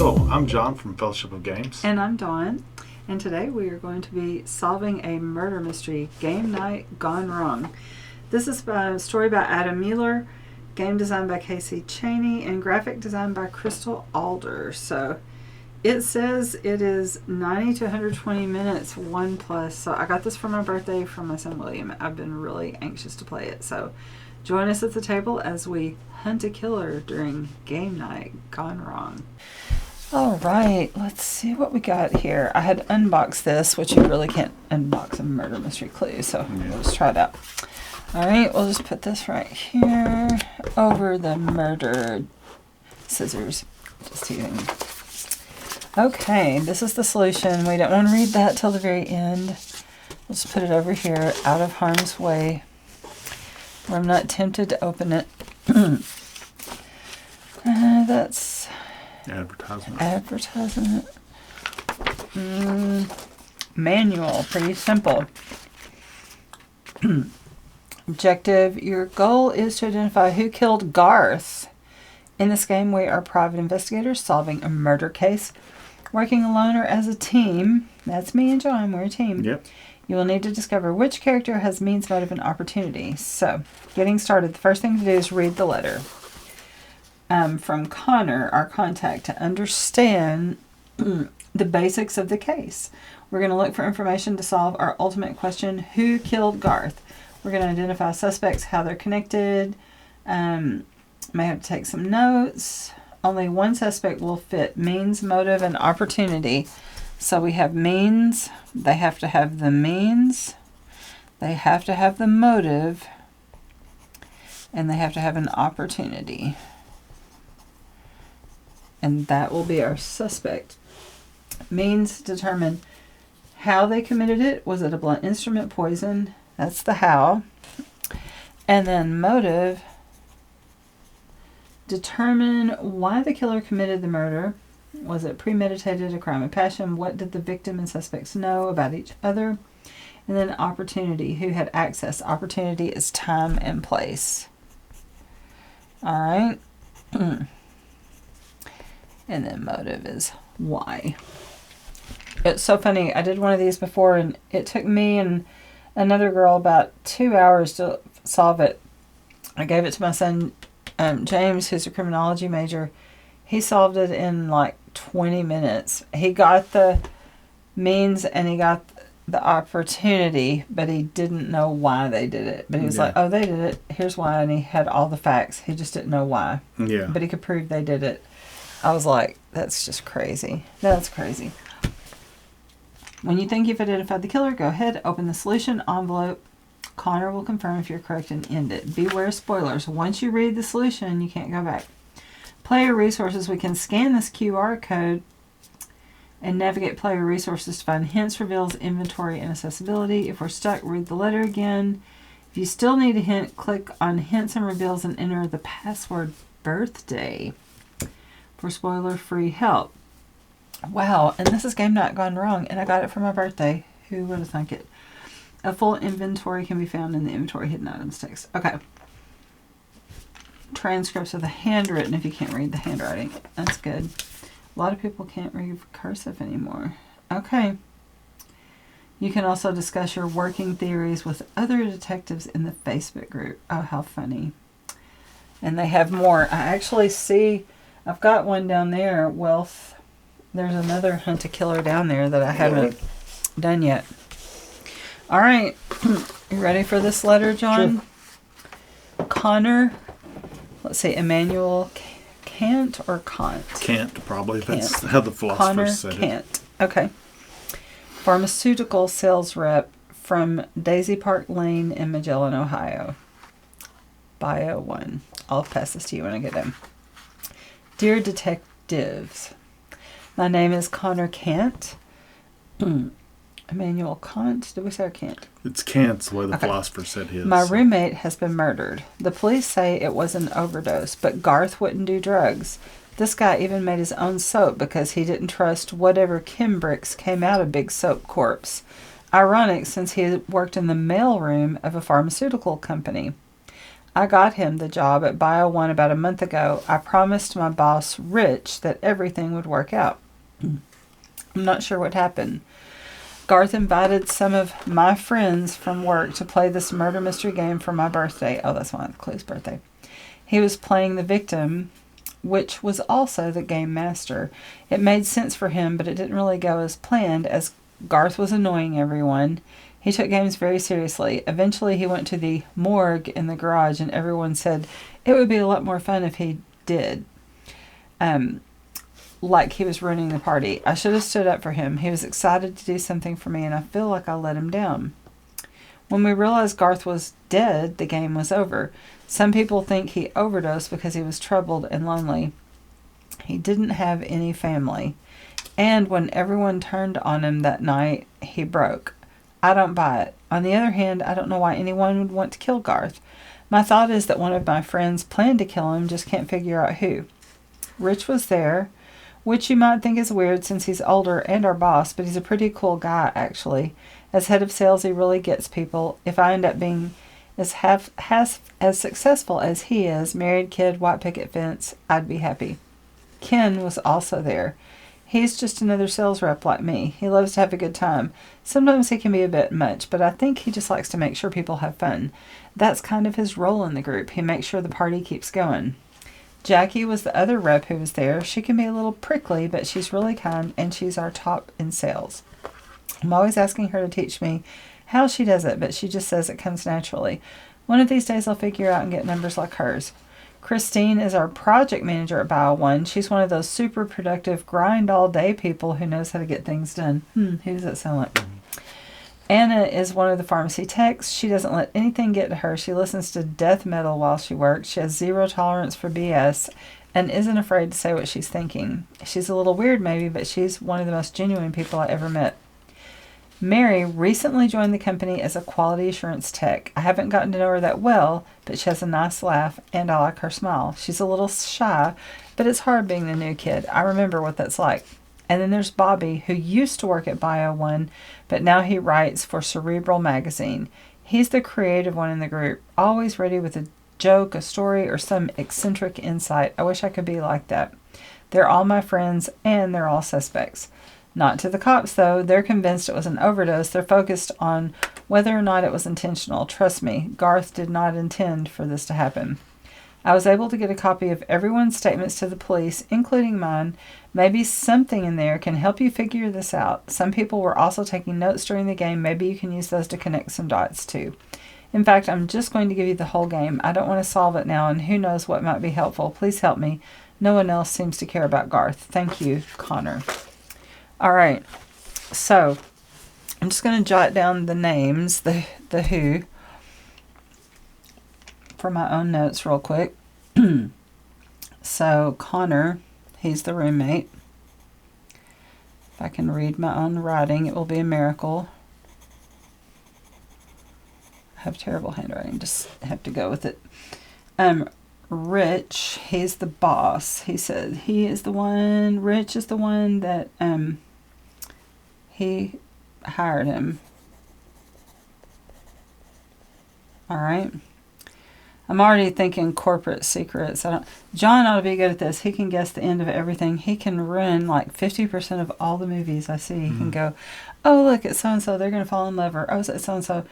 Hello, I'm John from Fellowship of Games. And I'm Dawn. And today we are going to be solving a murder mystery, Game Night Gone Wrong. This is a story by Adam Mueller, game design by Casey Cheney, and graphic design by Crystal Alder. So it says it is 90 to 120 minutes, 1+. So I got this for my birthday from my son William. I've been really anxious to play it. So join us at the table as we hunt a killer during Game Night Gone Wrong. All right, let's see what we got here. I had unboxed this, which you really can't unbox a murder mystery clue, so we'll just try it out. All right, we'll just put this right here over the murder scissors. Just teasing. Okay, this is the solution. We don't want to read that till the very end. We'll just put it over here, out of harm's way, where I'm not tempted to open it. That's advertisement. Manual, pretty simple. Objective, your goal is to identify who killed Garth. In this game, we are private investigators solving a murder case, working alone or as a team. That's me and John, we're a team. Yep. You will need to discover which character has means, motive, and opportunity. So, getting started, the first thing to do is read the letter. From Connor, our contact, to understand the basics of the case. We're going to look for information to solve our ultimate question, who killed Garth? We're going to identify suspects, how they're connected. May have to take some notes. Only one suspect will fit means, motive, and opportunity. So we have means. They have to have the means. They have to have the motive. And they have to have an opportunity. And that will be our suspect. Means determine how they committed it. Was it a blunt instrument, poison? That's the how. And then motive. Determine why the killer committed the murder. Was it premeditated, a crime of passion? What did the victim and suspects know about each other? And then opportunity. Who had access? Opportunity is time and place. All right. And then motive is why. It's so funny. I did one of these before, and it took me and another girl about 2 hours to solve it. I gave it to my son, James, who's a criminology major. He solved it in like 20 minutes. He got the means and he got the opportunity, but he didn't know why they did it. But he was like, oh, they did it. Here's why. And he had all the facts. He just didn't know why. Yeah. But he could prove they did it. I was like, that's just crazy. That's crazy. When you think you've identified the killer, go ahead, open the solution envelope. Connor will confirm if you're correct and end it. Beware spoilers. Once you read the solution, you can't go back. Player resources. We can scan this QR code and navigate player resources to find hints, reveals, inventory, and accessibility. If we're stuck, read the letter again. If you still need a hint, click on hints and reveals and enter the password birthday for spoiler-free help. Wow, and this is Game Night Gone Wrong, and I got it for my birthday. Who would have thunk it? A full inventory can be found in the inventory hidden items text. Okay. Transcripts of the handwritten if you can't read the handwriting. That's good. A lot of people can't read cursive anymore. Okay. You can also discuss your working theories with other detectives in the Facebook group. Oh, how funny. And they have more. I actually see, I've got one down there, Wealth. There's another hunt a killer down there that I haven't done yet. All right. You ready for this letter, John? Sure. Connor. Let's see, Emmanuel Kant or Kant? Kant, probably. That's how the philosophers said it. Kant. Okay. Pharmaceutical sales rep from Daisy Park Lane in Magellan, Ohio. Bio 1. I'll pass this to you when I get done. Dear detectives, my name is Connor Kant. Emmanuel Kant? Did we say Kant? It's Kant's the way the philosopher said his. My roommate has been murdered. The police say it was an overdose, but Garth wouldn't do drugs. This guy even made his own soap because he didn't trust whatever Kimbricks came out of Big Soap Corpse. Ironic, since he had worked in the mailroom of a pharmaceutical company. I got him the job at Bio 1 about a month ago. I promised my boss, Rich, that everything would work out. I'm not sure what happened. Garth invited some of my friends from work to play this murder mystery game for my birthday. Oh, that's Chloe's birthday. He was playing the victim, which was also the game master. It made sense for him, but it didn't really go as planned, as Garth was annoying everyone. He took games very seriously. Eventually, he went to the morgue in the garage, and everyone said it would be a lot more fun if he did. Like he was ruining the party. I should have stood up for him. He was excited to do something for me, and I feel like I let him down. When we realized Garth was dead, the game was over. Some people think he overdosed because he was troubled and lonely. He didn't have any family. And when everyone turned on him that night, he broke. I don't buy it. On the other hand, I don't know why anyone would want to kill Garth. My thought is that one of my friends planned to kill him, just can't figure out who. Rich was there, which you might think is weird since he's older and our boss, but he's a pretty cool guy, actually. As head of sales, he really gets people. If I end up being as successful as he is, married, kid, white picket fence, I'd be happy. Ken was also there. He's just another sales rep like me. He loves to have a good time. Sometimes he can be a bit much, but I think he just likes to make sure people have fun. That's kind of his role in the group. He makes sure the party keeps going. Jackie was the other rep who was there. She can be a little prickly, but she's really kind, and she's our top in sales. I'm always asking her to teach me how she does it, but she just says it comes naturally. One of these days I'll figure out and get numbers like hers. Christine is our project manager at Bio 1. She's one of those super productive, grind-all-day people who knows how to get things done. Who does that sound like? Anna is one of the pharmacy techs. She doesn't let anything get to her. She listens to death metal while she works. She has zero tolerance for BS and isn't afraid to say what she's thinking. She's a little weird maybe, but she's one of the most genuine people I ever met. Mary recently joined the company as a quality assurance tech. I haven't gotten to know her that well, but she has a nice laugh, and I like her smile. She's a little shy, but it's hard being the new kid. I remember what that's like. And then there's Bobby, who used to work at Bio 1, but now he writes for Cerebral magazine. He's the creative one in the group, always ready with a joke, a story, or some eccentric insight. I wish I could be like that. They're all my friends, and they're all suspects. Not to the cops, though. They're convinced it was an overdose. They're focused on whether or not it was intentional. Trust me, Garth did not intend for this to happen. I was able to get a copy of everyone's statements to the police, including mine. Maybe something in there can help you figure this out. Some people were also taking notes during the game. Maybe you can use those to connect some dots, too. In fact, I'm just going to give you the whole game. I don't want to solve it now, and who knows what might be helpful. Please help me. No one else seems to care about Garth. Thank you, Connor. All right, so I'm just going to jot down the names, the who, for my own notes real quick. So Connor, he's the roommate. If I can read my own writing, it will be a miracle. I have terrible handwriting, just have to go with it. Rich, he's the boss. He said he is the one, Rich is the one that he hired him. All right. I'm already thinking corporate secrets. John ought to be good at this. He can guess the end of everything. He can ruin like 50% of all the movies I see. He can go, oh, look, it's so-and-so. They're going to fall in love. Or, oh, it's so-and-so.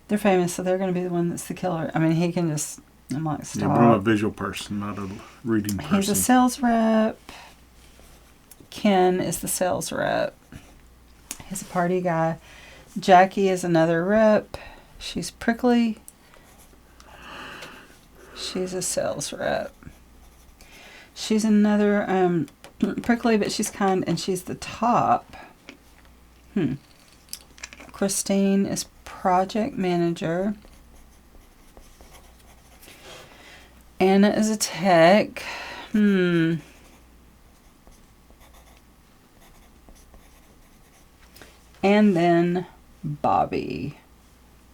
They're famous, so they're going to be the one that's the killer. I mean, he can just, I'm like, stop. Yeah, I'm a visual person, not a reading person. He's a sales rep. Ken is the sales rep. He's a party guy. Jackie is another rep. She's prickly. She's a sales rep. She's another prickly, but she's kind, and she's the top. Christine is project manager. Anna is a tech. And then Bobby,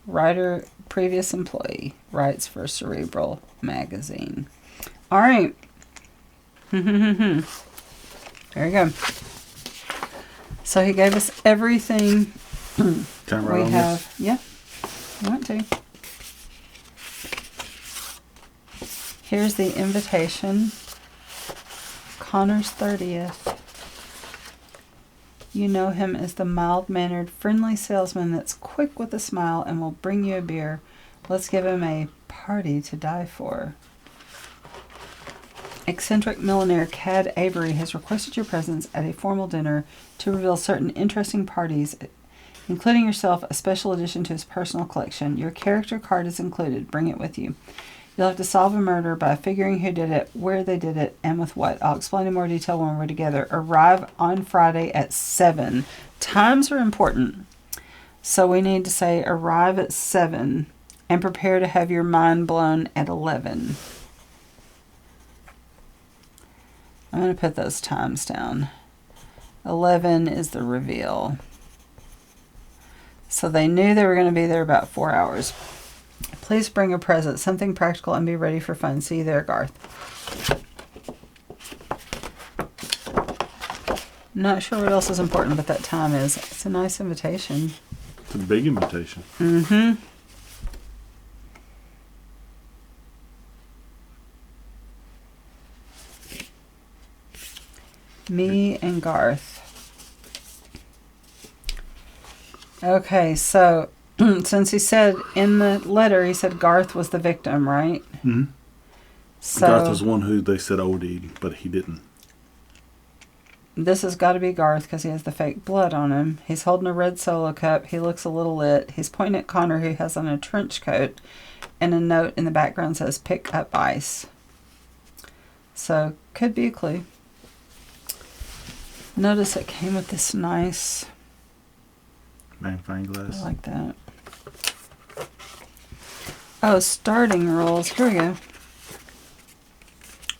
writer, previous employee, writes for Cerebral magazine. All right. There you go. So he gave us everything Can I write on this? Yeah, you want to. Here's the invitation. Connor's 30th. You know him as the mild-mannered, friendly salesman that's quick with a smile and will bring you a beer. Let's give him a party to die for. Eccentric millionaire Cad Avery has requested your presence at a formal dinner to reveal certain interesting parties, including yourself, a special addition to his personal collection. Your character card is included. Bring it with you. You'll have to solve a murder by figuring who did it, where they did it, and with what. I'll explain in more detail when we're together. Arrive on Friday at 7. Times are important. So we need to say arrive at 7 and prepare to have your mind blown at 11. I'm going to put those times down. 11 is the reveal. So they knew they were going to be there about 4 hours. Please bring a present, something practical, and be ready for fun. See you there, Garth. Not sure what else is important, but that time is. It's a nice invitation. It's a big invitation. Mm-hmm. Me and Garth. Okay, so since he said in the letter, he said Garth was the victim, right? Mm-hmm. So Garth was one who they said OD'd, but he didn't. This has got to be Garth because he has the fake blood on him. He's holding a red Solo cup. He looks a little lit. He's pointing at Connor, who has on a trench coat, and a note in the background says, "Pick up ice." So, could be a clue. Notice it came with this nice... magnifying I glass. like that. Oh, starting rules. Here we go.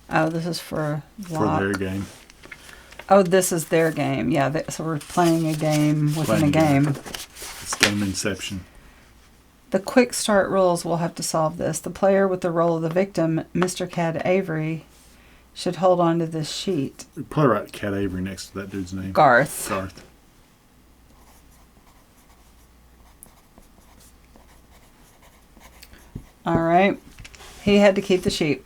Oh, this is for lock. For their game. Oh, this is their game. Yeah, so we're playing a game within a game. It's game Inception. The quick start rules will have to solve this. The player with the role of the victim, Mr. Cad Avery, should hold on to this sheet. Probably write Cad Avery next to that dude's name. Garth. Garth. All right. He had to keep the sheet.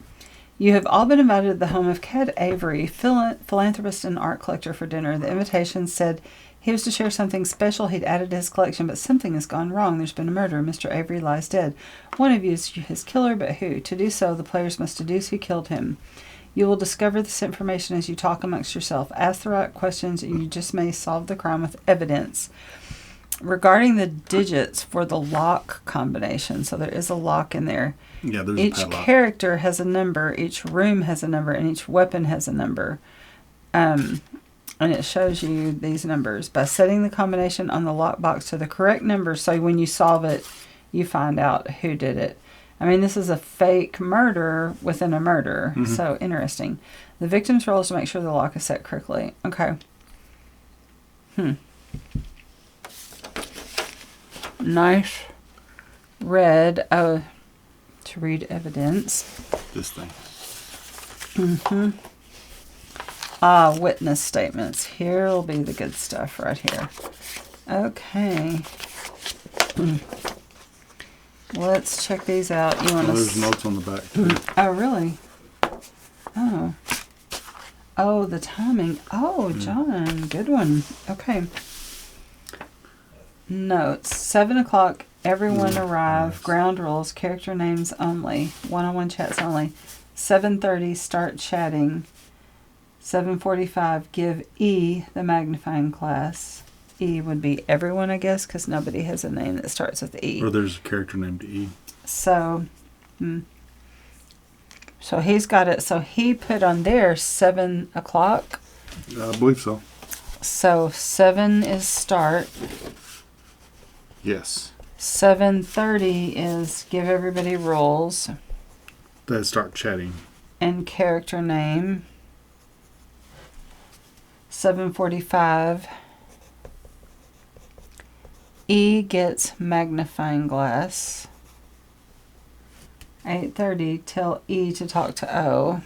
You have all been invited to the home of Cad Avery, philanthropist and art collector, for dinner. The invitation said he was to share something special he'd added to his collection, but something has gone wrong. There's been a murder. Mr. Avery lies dead. One of you is his killer, but who? To do so, the players must deduce who killed him. You will discover this information as you talk amongst yourself. Ask the right questions, and you just may solve the crime with evidence. Regarding the digits for the lock combination, so there is a lock in there. Yeah, there's Each a padlock. character has a number, each room has a number, and each weapon has a number. And it shows you these numbers. By setting the combination on the lockbox to the correct number, so when you solve it, you find out who did it. I mean, this is a fake murder within a murder, so interesting. The victim's role is to make sure the lock is set correctly. Okay. Nice red. Oh, to read evidence. This thing. Witness statements. Here will be the good stuff right here. Okay. Let's check these out. You want There's notes on the back, too. Oh, really? Oh. Oh, the timing. Oh, John. Good one. Okay. Notes. 7 o'clock. Everyone arrive. Nice. Ground rules. Character names only. One-on-one chats only. 7:30. Start chatting. 7:45. Give E the magnifying glass. E would be everyone, I guess, because nobody has a name that starts with E. Or there's a character named E. So, so he's got it. So he put on there 7 o'clock. I believe so. So 7 is start. Yes. 7:30 is give everybody rules They start chatting. and character name. 7:45. E gets magnifying glass. 8:30, tell E to talk to O.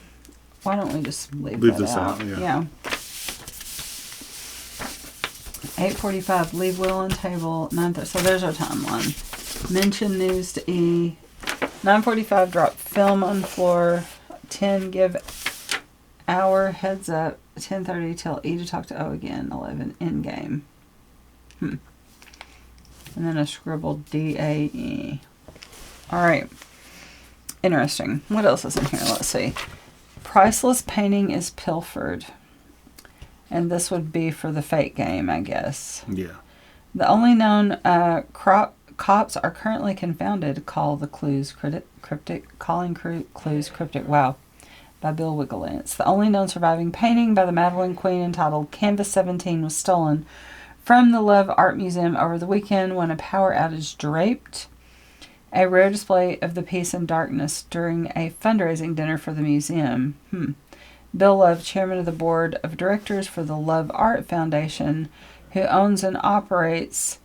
Why don't we just leave that this out? out, yeah. 8:45, leave wheel on table. 9:30, so there's our timeline. Mention news to E. 9:45, drop film on floor. 10, give our heads up. 10:30, tell E to talk to O again. 11, in game. And then a scribbled DAE. All right. Interesting. What else is in here? Let's see. Priceless painting is pilfered. And this would be for the fake game, I guess. Yeah. The only known cops are currently confounded. Call the clues cryptic. Calling clues cryptic. Wow. By Bill Wigglance. The only known surviving painting by the Madeleine Queen entitled Canvas 17 was stolen from the Love Art Museum over the weekend when a power outage draped a rare display of the piece in darkness during a fundraising dinner for the museum. Bill Love, chairman of the board of directors for the Love Art Foundation, who owns and operates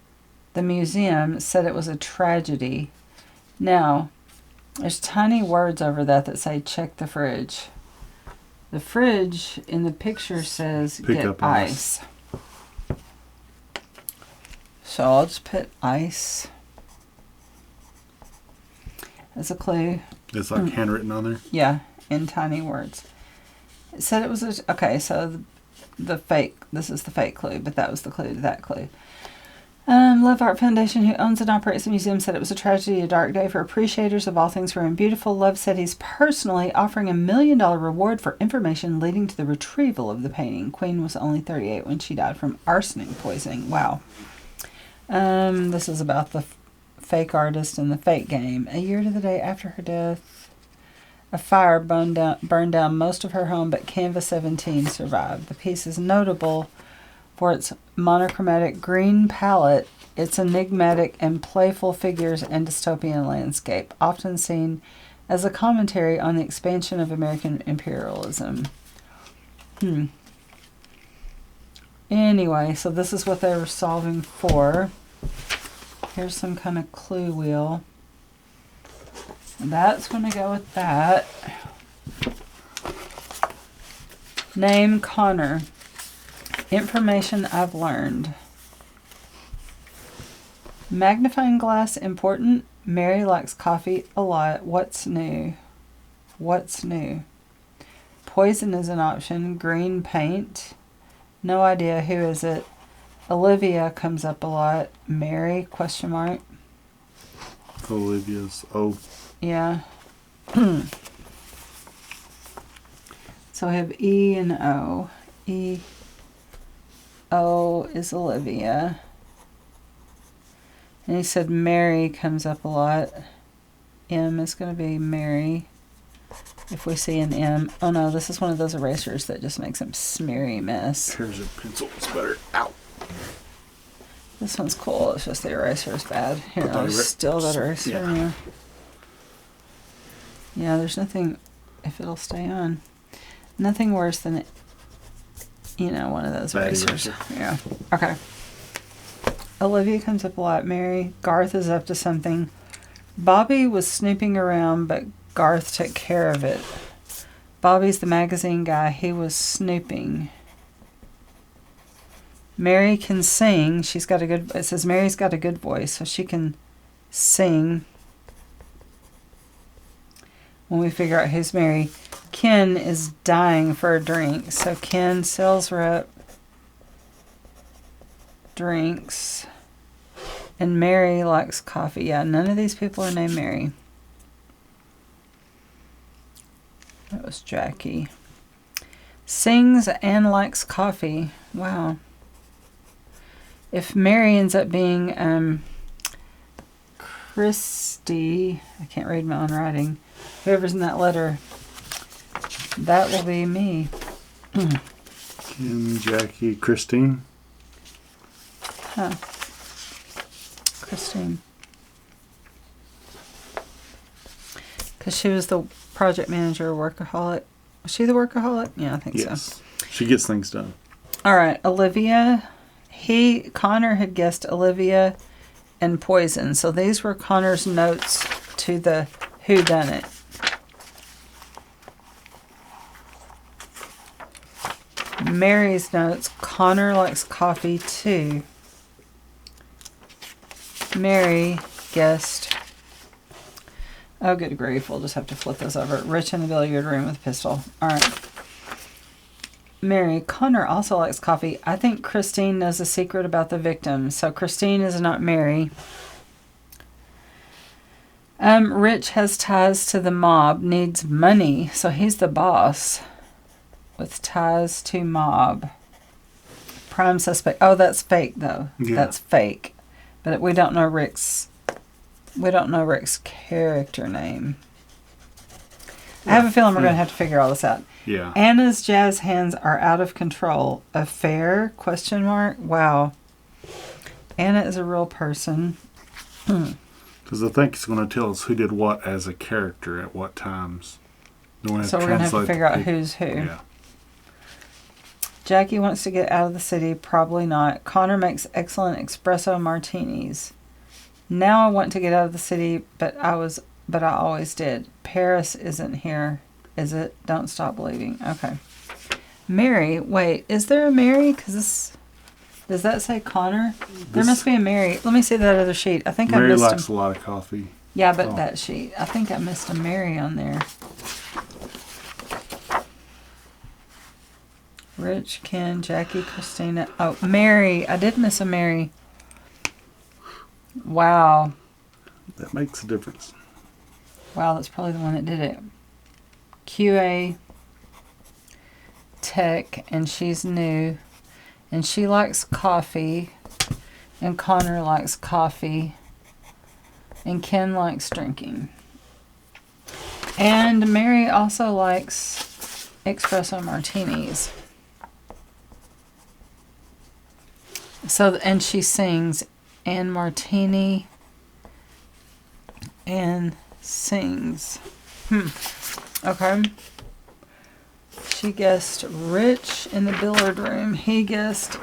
the museum, said it was a tragedy. Now, there's tiny words over that say, check the fridge. The fridge in the picture says, Pick get up ice. So I'll just put ice as a clue. It's like handwritten on there. Yeah, in tiny words. It said it was okay. So the fake. This is the fake clue, but that was the clue to that clue. Love Art Foundation, who owns and operates the museum, said it was a tragedy, a dark day for appreciators of all things rare and beautiful. Love said he's personally offering $1 million reward for information leading to the retrieval of the painting. Queen was only 38 when she died from arsenic poisoning. Wow. This is about the fake artist and the fake game. A year to the day after her death, a fire burned down most of her home, but Canvas 17 survived. The piece is notable for its monochromatic green palette, its enigmatic and playful figures, and dystopian landscape, often seen as a commentary on the expansion of American imperialism. Anyway, so this is what they were solving for. Here's some kind of clue wheel. That's going to go with that. Name Connor. Information I've learned. Magnifying glass important. Mary likes coffee a lot. What's new? What's new? Poison is an option. Green paint. No idea. Who is it? Olivia comes up a lot. Mary, question mark. Olivia's O. Yeah. So I have E and O. E. O is Olivia. And he said Mary comes up a lot. M is going to be Mary. If we see an M. Oh no, this is one of those erasers that just makes a smeary mess. Here's your pencil. It's better. Ow. This one's cool. It's just the eraser is bad. Here, I'll steal that eraser. Yeah. Yeah, there's nothing, if it'll stay on, nothing worse than, one of those Bad erasers. eraser. Yeah. Okay. Olivia comes up a lot. Mary. Garth is up to something. Bobby was snooping around, but Garth took care of it. Bobby's the magazine guy. He was snooping. Mary can sing. She's got a good, it says Mary's got a good voice, so she can sing. When we figure out who's Mary. Ken is dying for a drink. So Ken, sales rep, drinks. And Mary likes coffee. Yeah, none of these people are named Mary. That was Jackie. Sings and likes coffee. Wow. If Mary ends up being Christy, I can't read my own writing. Whoever's in that letter, that will be me. Kim, Jackie, Christine. Huh. Christine. Because she was the project manager, workaholic. Was she the workaholic? Yeah, I think so. Yes. She gets things done. All right, Olivia. Connor had guessed Olivia and poison. So these were Connor's notes to the whodunit. Mary's notes. Connor likes coffee too. Mary guessed Oh, good grief. We'll just have to flip those over. Rich in the billiard room with a pistol. All right. Mary, Connor also likes coffee. I think Christine knows a secret about the victim. So Christine is not Mary. Rich has ties to the mob, needs money. So he's the boss with ties to mob. Prime suspect. Oh, that's fake, though. Yeah. That's fake. But we don't know Rick's character name. I have a feeling we're going to have to figure all this out. Yeah. Anna's jazz hands are out of control. Affair? ? Wow. Anna is a real person. Because I think it's going to tell us who did what as a character at what times. So we're going to have to figure out who's who. Yeah. Jackie wants to get out of the city. Probably not. Connor makes excellent espresso martinis. Now I want to get out of the city, but I always did. Paris isn't here, is it? Don't stop believing. Okay. Mary. Wait, is there a Mary? Does that say Connor? There must be a Mary. Let me see that other sheet. I think Mary I missed likes a lot of coffee. Yeah, but that sheet. I think I missed a Mary on there. Rich, Ken, Jackie, Christina. Oh, Mary. I did miss a Mary. Wow. That makes a difference. Wow, that's probably the one that did it. QA Tech, and she's new. And she likes coffee. And Connor likes coffee. And Ken likes drinking. And Mary also likes espresso martinis. So, and she sings. And martini. And sings. Okay. She guessed Rich in the billiard room. He guessed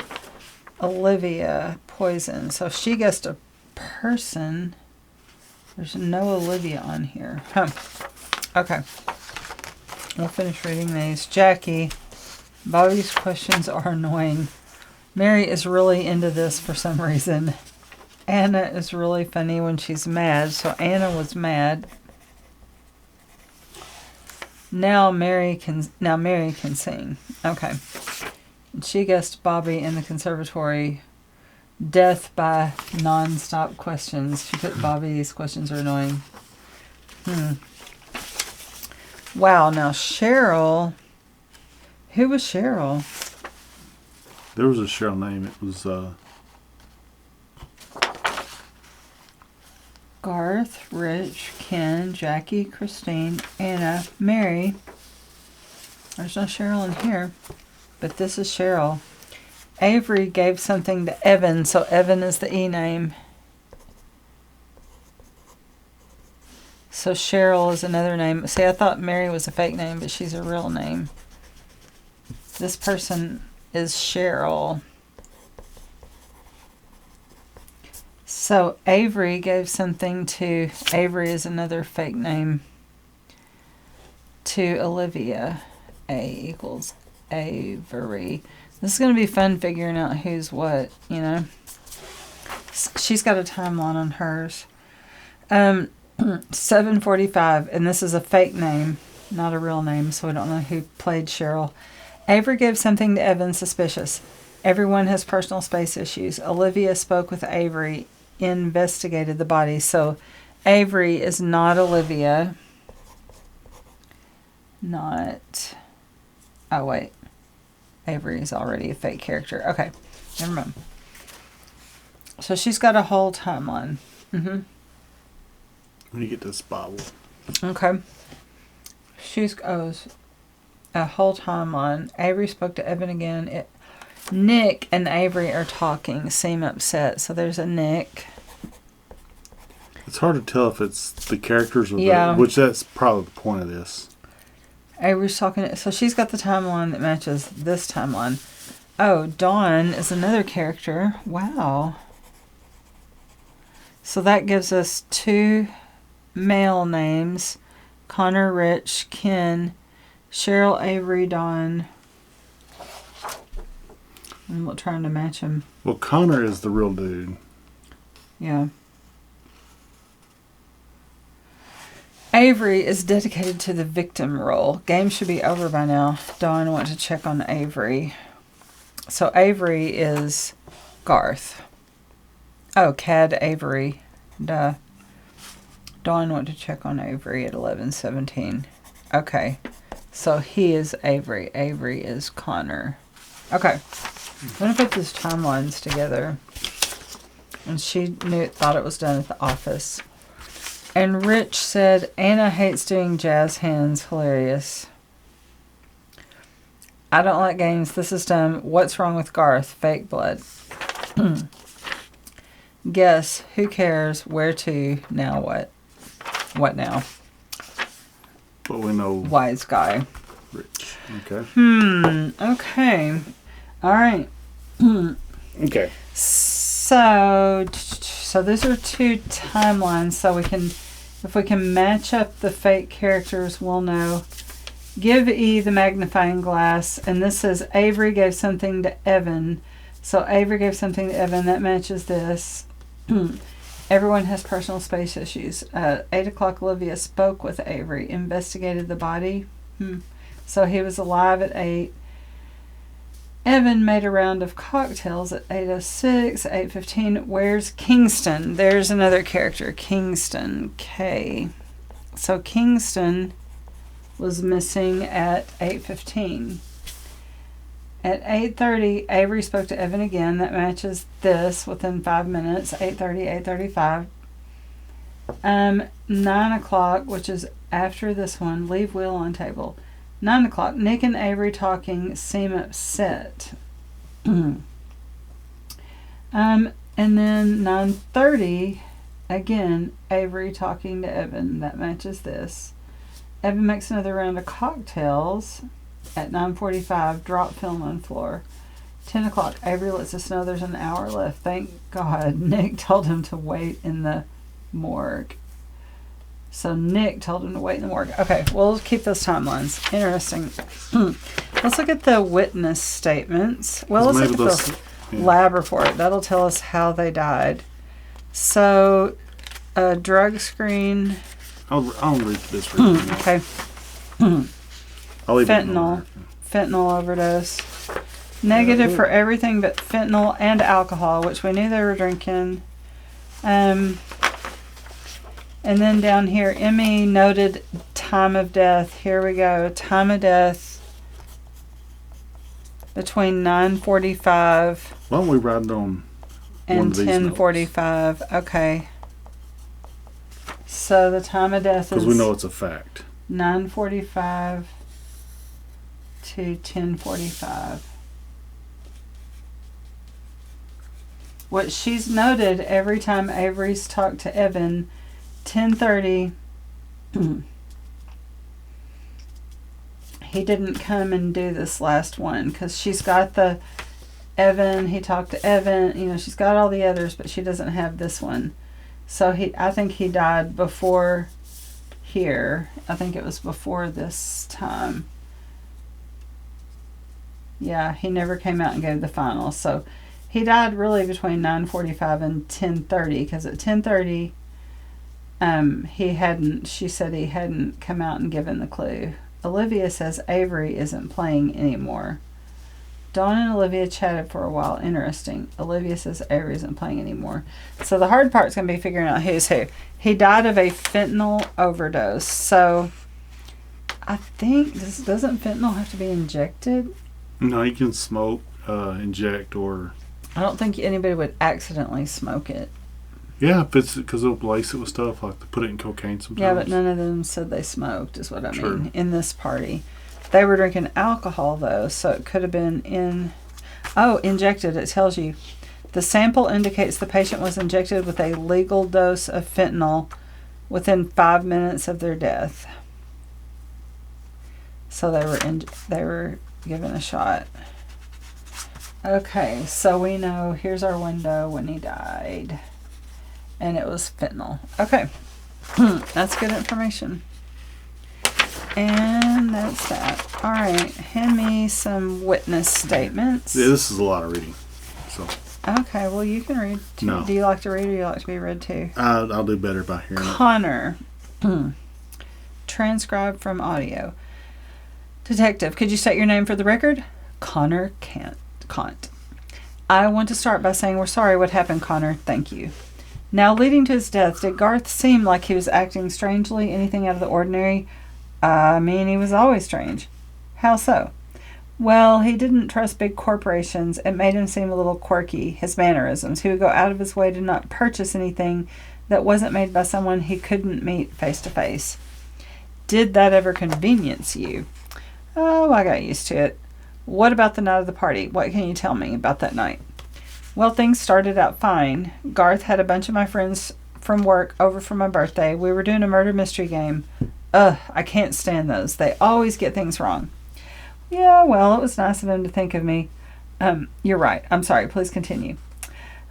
Olivia poison. So she guessed a person. There's no Olivia on here. Okay. We'll finish reading these. Jackie. Bobby's questions are annoying. Mary is really into this for some reason. Anna is really funny when she's mad. So Anna was mad. Now Mary can sing. Okay. And she guessed Bobby in the conservatory. Death by non-stop questions. She put Bobby, these questions are annoying. Wow, now Cheryl. Who was Cheryl? There was a Cheryl name. It was Garth, Rich, Ken, Jackie, Christine, Anna, Mary. There's no Cheryl in here, but this is Cheryl. Avery gave something to Evan, so Evan is the E name. So Cheryl is another name. See, I thought Mary was a fake name, but she's a real name. This person is Cheryl. So Avery gave something to, Avery is another fake name, to Olivia. A equals Avery. This is going to be fun figuring out who's what, you know. She's got a timeline on hers. 7:45, and this is a fake name, not a real name, so we don't know who played Cheryl. Avery gave something to Evan suspicious. Everyone has personal space issues. Olivia spoke with Avery, investigated the body. So Avery is not Olivia. Not... Oh, wait. Avery is already a fake character. Okay. Never mind. So she's got a whole timeline. when you get this Bible. Okay. She's a whole timeline. Avery spoke to Evan again. Nick and Avery are talking. Seem upset. So there's a Nick. It's hard to tell if it's the characters or which that's probably the point of this. Avery's talking. So she's got the timeline that matches this timeline. Oh, Dawn is another character. Wow. So that gives us 2 male names. Connor, Rich, Ken, Cheryl, Avery, Dawn. I'm trying to match him. Well, Connor is the real dude. Yeah. Avery is dedicated to the victim role. Game should be over by now. Dawn went to check on Avery. So Avery is Garth. Oh, Cad Avery. Duh. Dawn went to check on Avery at 11:17. Okay. So he is Avery. Avery is Connor. Okay. I'm going to put these timelines together. And she thought it was done at the office. And Rich said, Anna hates doing jazz hands. Hilarious. I don't like games. This is dumb. What's wrong with Garth? Fake blood. Guess. Who cares? Where to? Now what? What now? But we know. Wise guy. Rich. Okay. Okay. All right. Okay. So these are two timelines. So if we can match up the fake characters, we'll know. Give E the magnifying glass, and this says Avery gave something to Evan. So Avery gave something to Evan. That matches this. Everyone has personal space issues. 8 o'clock, Olivia spoke with Avery, investigated the body. So he was alive at 8. Evan made a round of cocktails at 8:06, 8:15. Where's Kingston? There's another character, Kingston, K. So Kingston was missing at 8:15. At 8:30, Avery spoke to Evan again. That matches this within 5 minutes. 8:30, 8:35. 9 o'clock, which is after this one. Leave wheel on table. 9 o'clock. Nick and Avery talking seem upset. And then 9:30, again, Avery talking to Evan. That matches this. Evan makes another round of cocktails at 9:45. Drop film on floor. 10 o'clock. Avery lets us know there's an hour left. Thank God. Nick told him to wait in the morgue. So Nick told him to wait in the morgue. Okay, we'll keep those timelines. Interesting. Let's look at the witness statements. Well, let's look at the lab report. That'll tell us how they died. So, a drug screen. I'll read this for you. Okay. I'll leave Fentanyl overdose. Negative for everything but fentanyl and alcohol, which we knew they were drinking. And then down here, Emmy noted time of death. Here we go. Time of death between 9:45 Why don't we write it on and 10:45. Okay. So the time of death is... Because we know it's a fact. 9:45 to 10:45. What she's noted every time Avery's talked to Evan, 10:30, he didn't come and do this last one because she's got the Evan, he talked to Evan, she's got all the others, but she doesn't have this one. So I think he died before here. I think it was before this time. Yeah, he never came out and gave the final. So he died really between 9:45 and 10:30 because at 10:30, she said he hadn't come out and given the clue. Olivia says Avery isn't playing anymore. Dawn and Olivia chatted for a while. Interesting. Olivia says Avery isn't playing anymore. So the hard part's going to be figuring out who's who. He died of a fentanyl overdose. So I think doesn't fentanyl have to be injected? No, you can smoke, inject, or... I don't think anybody would accidentally smoke it. Yeah, if it's because they'll lace it with stuff, like to put it in cocaine sometimes. Yeah, but none of them said they smoked, is what I True. mean, in this party. They were drinking alcohol, though, so it could have been injected. It tells you. The sample indicates the patient was injected with a legal dose of fentanyl within 5 minutes of their death. So they were given a shot. Okay, so we know, here's our window when he died. And it was fentanyl. Okay. That's good information. And that's that. All right. Hand me some witness statements. Yeah, this is a lot of reading. So. Okay. Well, you can read too. No. Do you like to read or do you like to be read too? I'll do better by hearing Connor. transcribed from audio. Detective, could you state your name for the record? Connor Kant. I want to start by saying we're sorry what happened, Connor. Thank you. Now, leading to his death, did Garth seem like he was acting strangely? Anything out of the ordinary? I mean, he was always strange. How so? Well, he didn't trust big corporations. It made him seem a little quirky, his mannerisms. He would go out of his way to not purchase anything that wasn't made by someone he couldn't meet face to face. Did that ever convenience you? Oh, I got used to it. What about the night of the party? What can you tell me about that night? Well, things started out fine. Garth had a bunch of my friends from work over for my birthday. We were doing a murder mystery game. I can't stand those. They always get things wrong. Yeah, well, it was nice of him to think of me. You're right. I'm sorry. Please continue.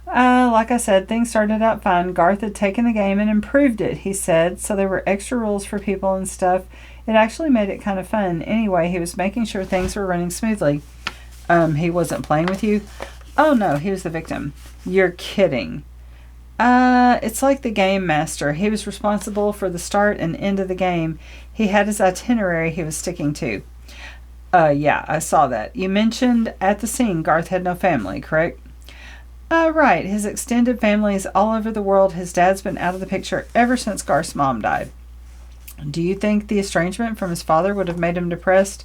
Like I said, things started out fine. Garth had taken the game and improved it, he said, so there were extra rules for people and stuff. It actually made it kind of fun. Anyway, he was making sure things were running smoothly. He wasn't playing with you? Oh, no, he was the victim. You're kidding. It's like the game master. He was responsible for the start and end of the game. He had his itinerary he was sticking to. Yeah, I saw that. You mentioned at the scene Garth had no family, correct? Right. His extended family is all over the world. His dad's been out of the picture ever since Garth's mom died. Do you think the estrangement from his father would have made him depressed?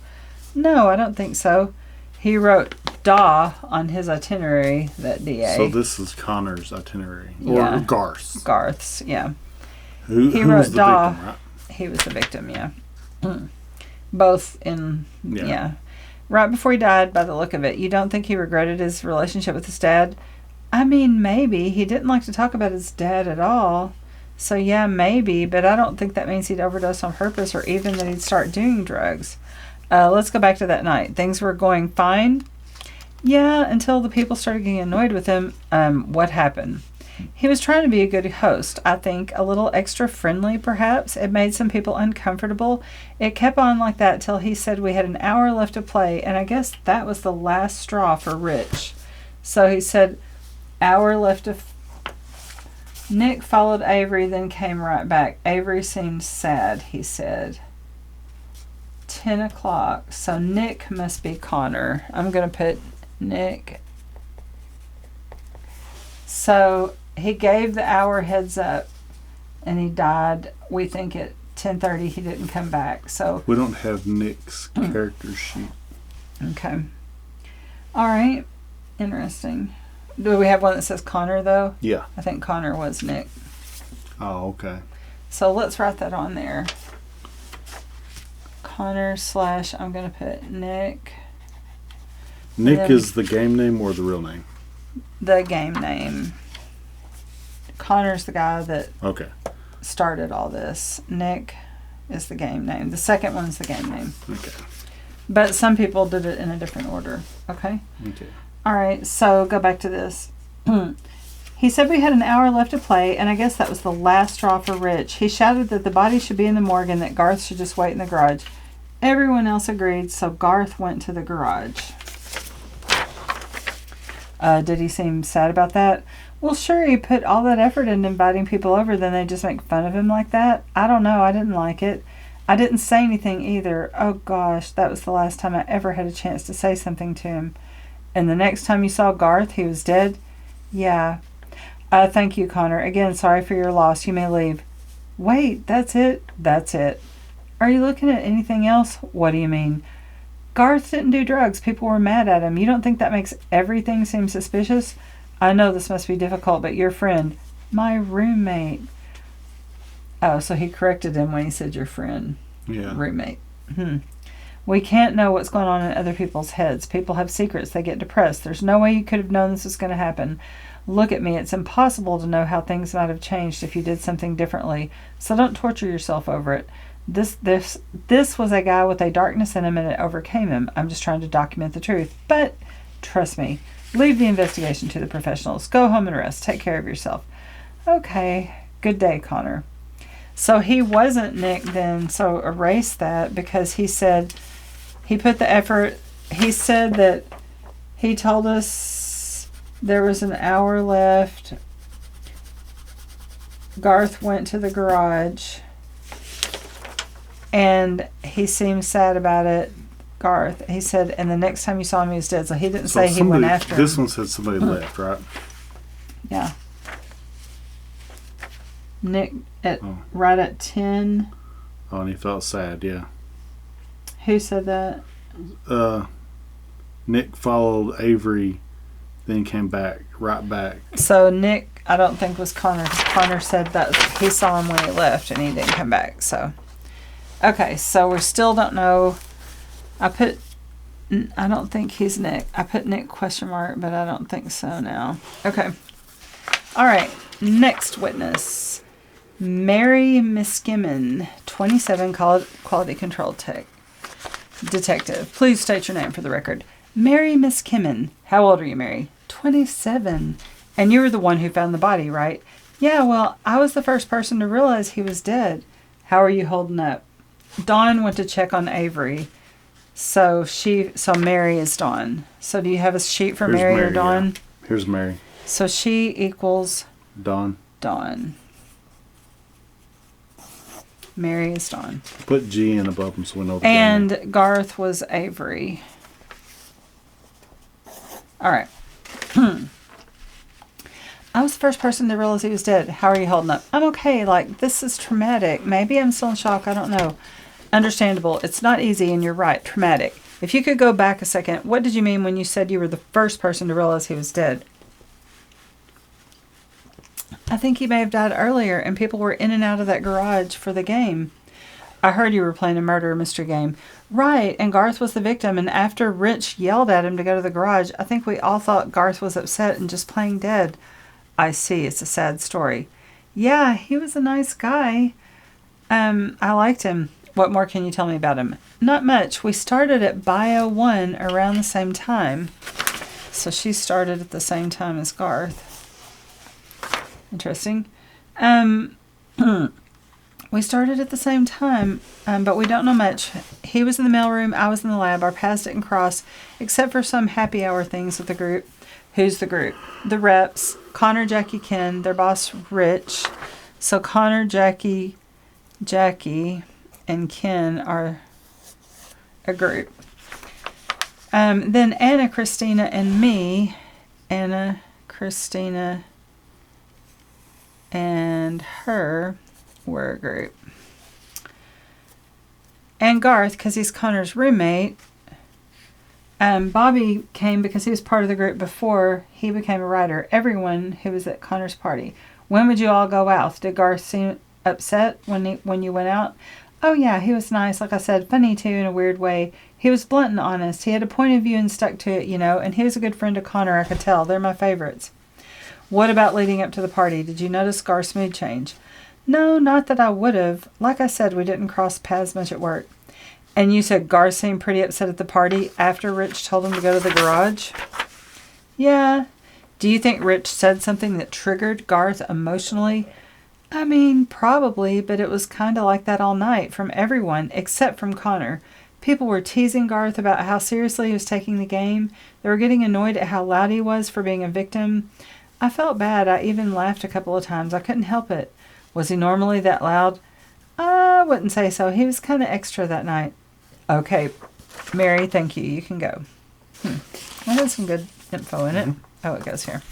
No, I don't think so. He wrote DA on his itinerary, that DA. So this is Connor's itinerary. Or Garth's. Garth's, yeah. Who was the DA. victim, right? He was the victim, yeah. Both in, yeah. Right before he died, by the look of it. You don't think he regretted his relationship with his dad? I mean, maybe. He didn't like to talk about his dad at all. So, yeah, maybe. But I don't think that means he'd overdose on purpose or even that he'd start doing drugs. Let's go back to that night. Things were going fine? Yeah, until the people started getting annoyed with him. What happened? He was trying to be a good host, I think. A little extra friendly, perhaps. It made some people uncomfortable. It kept on like that till he said we had an hour left to play, and I guess that was the last straw for Rich. So he said, hour left to... Nick followed Avery, then came right back. Avery seemed sad, he said. 10 o'clock. So Nick must be Connor. I'm going to put Nick. So he gave the hour heads up and he died, we think, at 10:30. He didn't come back. So we don't have Nick's character sheet. Okay. All right. Interesting. Do we have one that says Connor, though? Yeah. I think Connor was Nick. Oh, okay. So let's write that on there. Connor / I'm going to put Nick. Nick is the game name or the real name? The game name. Connor's the guy that started all this. Nick is the game name. The second one's the game name. Okay. But some people did it in a different order. Okay? Okay. All right, so go back to this. He said we had an hour left to play, and I guess that was the last straw for Rich. He shouted that the body should be in the morgue and that Garth should just wait in the garage. Everyone else agreed, so Garth went to the garage. Did he seem sad about that? Well, sure, he put all that effort into inviting people over, then they just make fun of him like that? I don't know, I didn't like it. I didn't say anything either. Oh gosh, that was the last time I ever had a chance to say something to him. And the next time you saw Garth, he was dead? Yeah. Thank you, Connor. Again, sorry for your loss. You may leave. Wait, that's it? That's it. Are you looking at anything else? What do you mean? Garth didn't do drugs. People were mad at him. You don't think that makes everything seem suspicious? I know this must be difficult, but your friend, my roommate. Oh, so he corrected him when he said your friend. Yeah. Roommate. We can't know what's going on in other people's heads. People have secrets. They get depressed. There's no way you could have known this was going to happen. Look at me. It's impossible to know how things might have changed if you did something differently. So don't torture yourself over it. This was a guy with a darkness in him and it overcame him. I'm just trying to document the truth. But trust me, leave the investigation to the professionals. Go home and rest. Take care of yourself. Okay. Good day, Connor. So he wasn't Nick then, so erase that because he said he put the effort. He said that he told us there was an hour left. Garth went to the garage And he seemed sad about it. Garth, he said, and the next time you saw him, he was dead. So he didn't say he went after him. This one said somebody left, right? Yeah. Nick, right at 10. Oh, and he felt sad, yeah. Who said that? Nick followed Avery, then came right back. So Nick, I don't think was Connor. Connor said that he saw him when he left and he didn't come back. So, okay, so we still don't know. I don't think he's Nick. I put Nick question mark, but I don't think so now. Okay. All right. Next witness. Mary Miskimen, 27, quality control detective. Please state your name for the record. Mary Miskimen. How old are you, Mary? 27. And you were the one who found the body, right? Yeah, well, I was the first person to realize he was dead. How are you holding up? Dawn went to check on Avery. So Mary is Dawn. So do you have a sheet for Mary or Dawn? Yeah. Here's Mary. So she equals Dawn. Mary is Dawn. Put G in above them so we know the And family. Garth was Avery. All right. I was the first person to realize he was dead. How are you holding up? I'm okay. Like, this is traumatic. Maybe I'm still in shock. I don't know. Understandable. It's not easy, and you're right. Traumatic. If you could go back a second, what did you mean when you said you were the first person to realize he was dead? I think he may have died earlier, and people were in and out of that garage for the game. I heard you were playing a murder mystery game. Right, and Garth was the victim, and after Rich yelled at him to go to the garage, I think we all thought Garth was upset and just playing dead. I see. It's a sad story. Yeah, he was a nice guy. I liked him. What more can you tell me about him? Not much. We started at Bio 1 around the same time. So she started at the same time as Garth. Interesting. We started at the same time, but we don't know much. He was in the mailroom. I was in the lab. Our paths didn't cross, except for some happy hour things with the group. Who's the group? The reps. Connor, Jackie, Ken. Their boss, Rich. So Connor, Jackie, and Ken are a group. Then Anna, Christina, and me. Anna, Christina, and her were a group. And Garth, because he's Connor's roommate. Bobby came because he was part of the group before he became a writer. Everyone who was at Connor's party. When would you all go out? Did Garth seem upset when you went out? Oh yeah, he was nice. Like I said, funny too in a weird way. He was blunt and honest. He had a point of view and stuck to it, and he was a good friend to Connor, I could tell. They're my favorites. What about leading up to the party? Did you notice Garth's mood change? No, not that I would have. Like I said, we didn't cross paths much at work. And you said Garth seemed pretty upset at the party after Rich told him to go to the garage? Yeah. Do you think Rich said something that triggered Garth emotionally? I mean, probably, but it was kind of like that all night from everyone except from Connor. People were teasing Garth about how seriously he was taking the game. They were getting annoyed at how loud he was for being a victim. I felt bad. I even laughed a couple of times. I couldn't help it. Was he normally that loud? I wouldn't say so. He was kind of extra that night. Okay, Mary, thank you. You can go. That has some good info in it. Oh, it goes here.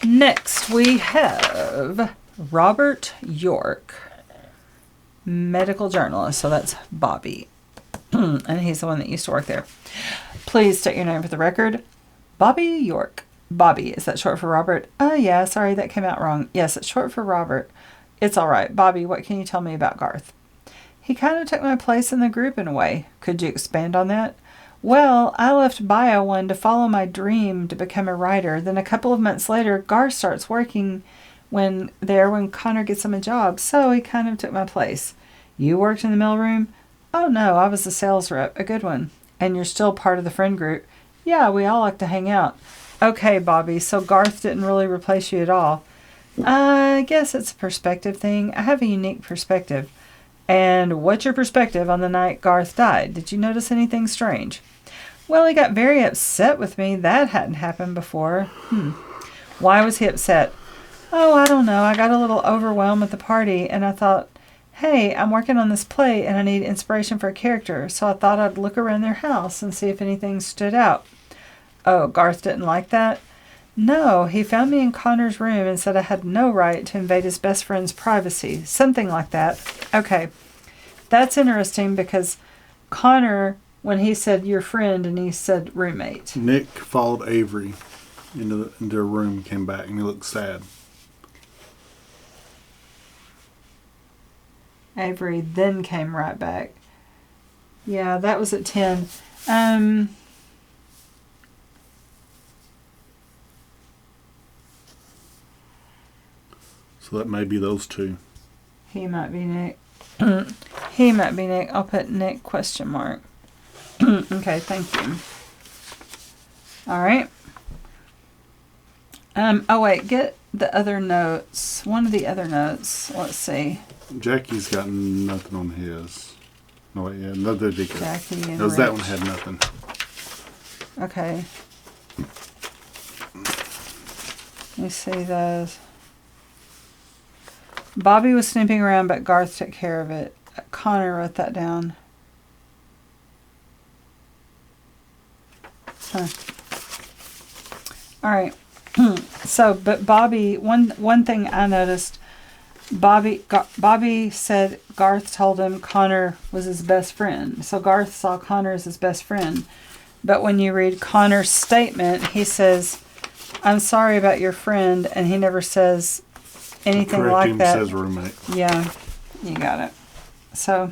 Next, we have Robert York, medical journalist. So that's Bobby. And he's the one that used to work there. Please state your name for the record. Bobby York. Bobby, is that short for Robert? Oh, yeah, sorry, that came out wrong. Yes, it's short for Robert. It's all right. Bobby, what can you tell me about Garth? He kind of took my place in the group in a way. Could you expand on that? Well, I left Bio 1 to follow my dream to become a writer. Then a couple of months later, Garth starts working when Connor gets him a job. So he kind of took my place. You worked in the mailroom? Oh, no, I was the sales rep, a good one. And you're still part of the friend group? Yeah, we all like to hang out. Okay, Bobby, so Garth didn't really replace you at all. I guess it's a perspective thing. I have a unique perspective. And what's your perspective on the night Garth died? Did you notice anything strange? Well, he got very upset with me. That hadn't happened before. Why was he upset? Oh, I don't know. I got a little overwhelmed at the party, and I thought Hey, I'm working on this play and I need inspiration for a character, so I thought I'd look around their house and see if anything stood out. Oh, Garth didn't like that? No, he found me in Connor's room and said I had no right to invade his best friend's privacy. Something like that. Okay, that's interesting because Connor, when he said your friend and he said roommate. Nick followed Avery into her room and came back and he looked sad. Avery then came right back. Yeah, that was at 10. So that may be those two. He might be Nick. He might be Nick. I'll put Nick question mark. Okay, thank you. All right. Oh wait, get the other notes. One of the other notes. Let's see. Jackie's got nothing on his. No, wait, yeah, another deacon. Jackie and Rich. That one had nothing. Okay. Let me see those. Bobby was snooping around, but Garth took care of it. Connor wrote that down. Huh. All right. So, but Bobby, one thing I noticed, Bobby said Garth told him Connor was his best friend. So Garth saw Connor as his best friend. But when you read Connor's statement, he says, I'm sorry about your friend, and he never says anything Correct like him, that. Says roommate. Yeah, you got it. So,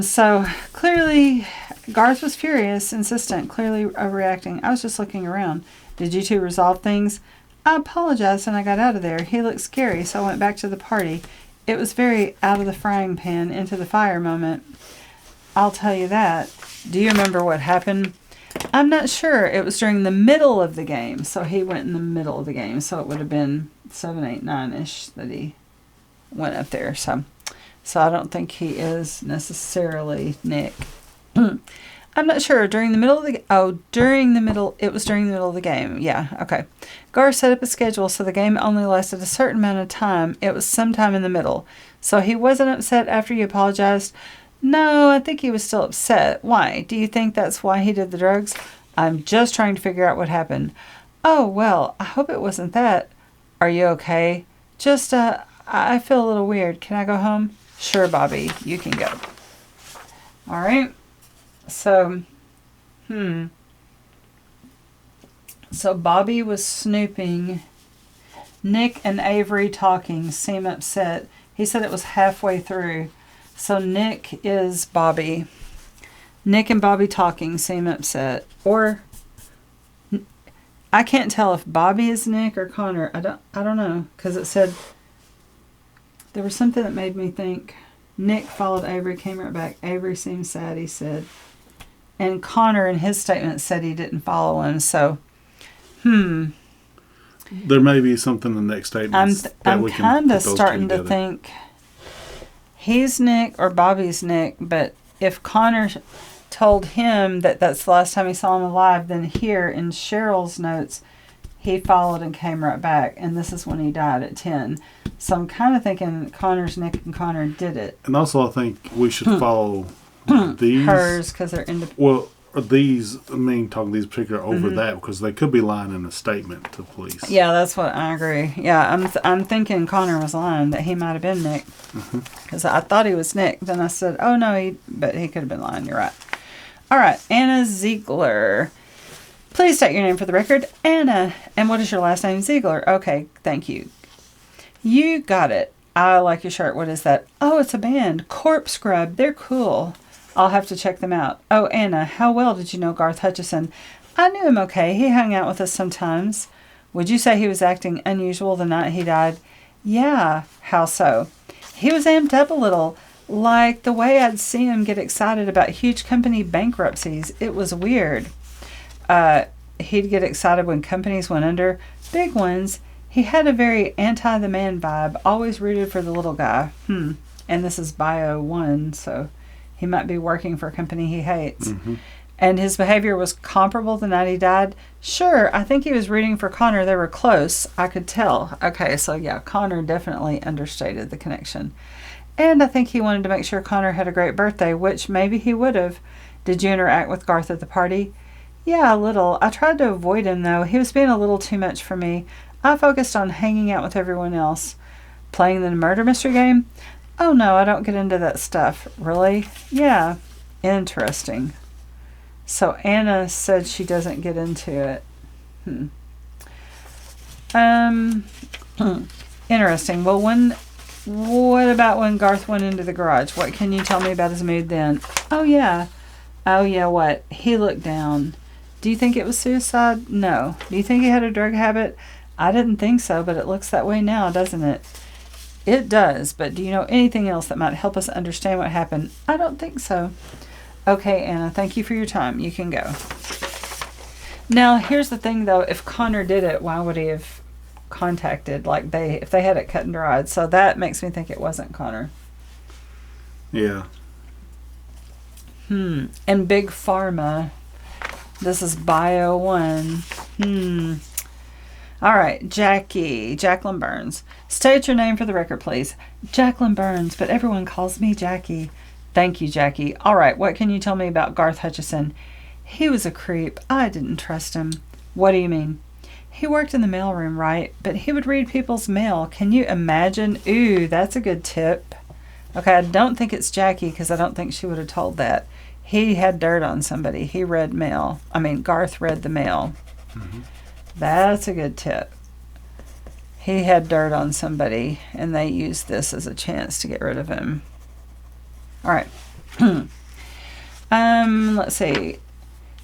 so clearly Garth was furious, insistent, clearly overreacting. I was just looking around. Did you two resolve things? I apologized and I got out of there. He looked scary, so I went back to the party. It was very out of the frying pan, into the fire moment. I'll tell you that. Do you remember what happened? I'm not sure. It was during the middle of the game. So he went in the middle of the game. So it would have been 7, 8, 9-ish that he went up there. So I don't think he is necessarily Nick. I'm not sure. During the middle of the... Oh, during the middle... It was during the middle of the game. Yeah, okay. Garth set up a schedule so the game only lasted a certain amount of time. It was sometime in the middle. So he wasn't upset after you apologized? No, I think he was still upset. Why? Do you think that's why he did the drugs? I'm just trying to figure out what happened. Oh, well, I hope it wasn't that. Are you okay? Just, I feel a little weird. Can I go home? Sure, Bobby. You can go. All right. So, So Bobby was snooping. Nick and Avery talking seem upset. He said it was halfway through. So Nick is Bobby. Nick and Bobby talking seem upset. Or I can't tell if Bobby is Nick or Connor. I don't know, because it said there was something that made me think Nick followed Avery, came right back. Avery seemed sad, he said. And Connor in his statement said he didn't follow him. So, There may be something in the next statement. I'm kind of starting to think he's Nick or Bobby's Nick, but if Connor told him that that's the last time he saw him alive, then here in Cheryl's notes, he followed and came right back, and this is when he died at 10. So I'm kind of thinking Connor's Nick and Connor did it. And also I think we should follow these. Hers, because they're independent. Well, these, talking these particular over that, because they could be lying in a statement to police. Yeah, that's what I agree. Yeah, I'm thinking Connor was lying, that he might have been Nick. Because I thought he was Nick. Then I said, oh no, but he could have been lying. You're right. All right, Anna Ziegler. Please state your name for the record. Anna. And what is your last name? Ziegler. Okay, thank you. You got it. I like your shirt. What is that? Oh, it's a band. Corpse Scrub. They're cool. I'll have to check them out. Oh, Anna, how well did you know Garth Hutchison? I knew him okay. He hung out with us sometimes. Would you say he was acting unusual the night he died? Yeah. How so? He was amped up a little. Like the way I'd see him get excited about huge company bankruptcies. It was weird. He'd get excited when companies went under. Big ones. He had a very anti-the-man vibe. Always rooted for the little guy. And this is Bio 1, so... he might be working for a company he hates. And his behavior was comparable the night he died. Sure, I think he was rooting for Connor. They were close. I could tell. Okay, so yeah, Connor definitely understated the connection. And I think he wanted to make sure Connor had a great birthday, which maybe he would have. Did you interact with Garth at the party? Yeah, a little. I tried to avoid him, though. He was being a little too much for me. I focused on hanging out with everyone else. Playing the murder mystery game? Oh, no, I don't get into that stuff. Really? Yeah. Interesting. So Anna said she doesn't get into it. Interesting. Well, what about when Garth went into the garage? What can you tell me about his mood then? Oh, yeah, what? He looked down. Do you think it was suicide? No. Do you think he had a drug habit? I didn't think so, but it looks that way now, doesn't it? It does, but do you know anything else that might help us understand what happened? I don't think so. Okay, Anna, thank you for your time. You can go. Now, here's the thing, though. If Connor did it, why would he have contacted? If they had it cut and dried. So that makes me think it wasn't Connor. Yeah. And Big Pharma. This is Bio 1. All right, Jacqueline Burns. State your name for the record, please. Jacqueline Burns, but everyone calls me Jackie. Thank you, Jackie. All right, what can you tell me about Garth Hutchison? He was a creep. I didn't trust him. What do you mean? He worked in the mailroom, right? But he would read people's mail. Can you imagine? Ooh, that's a good tip. Okay, I don't think it's Jackie because I don't think she would have told that. He had dirt on somebody. He read mail. Garth read the mail. Mm-hmm. That's a good tip. He had dirt on somebody, and they used this as a chance to get rid of him. All right. Let's see.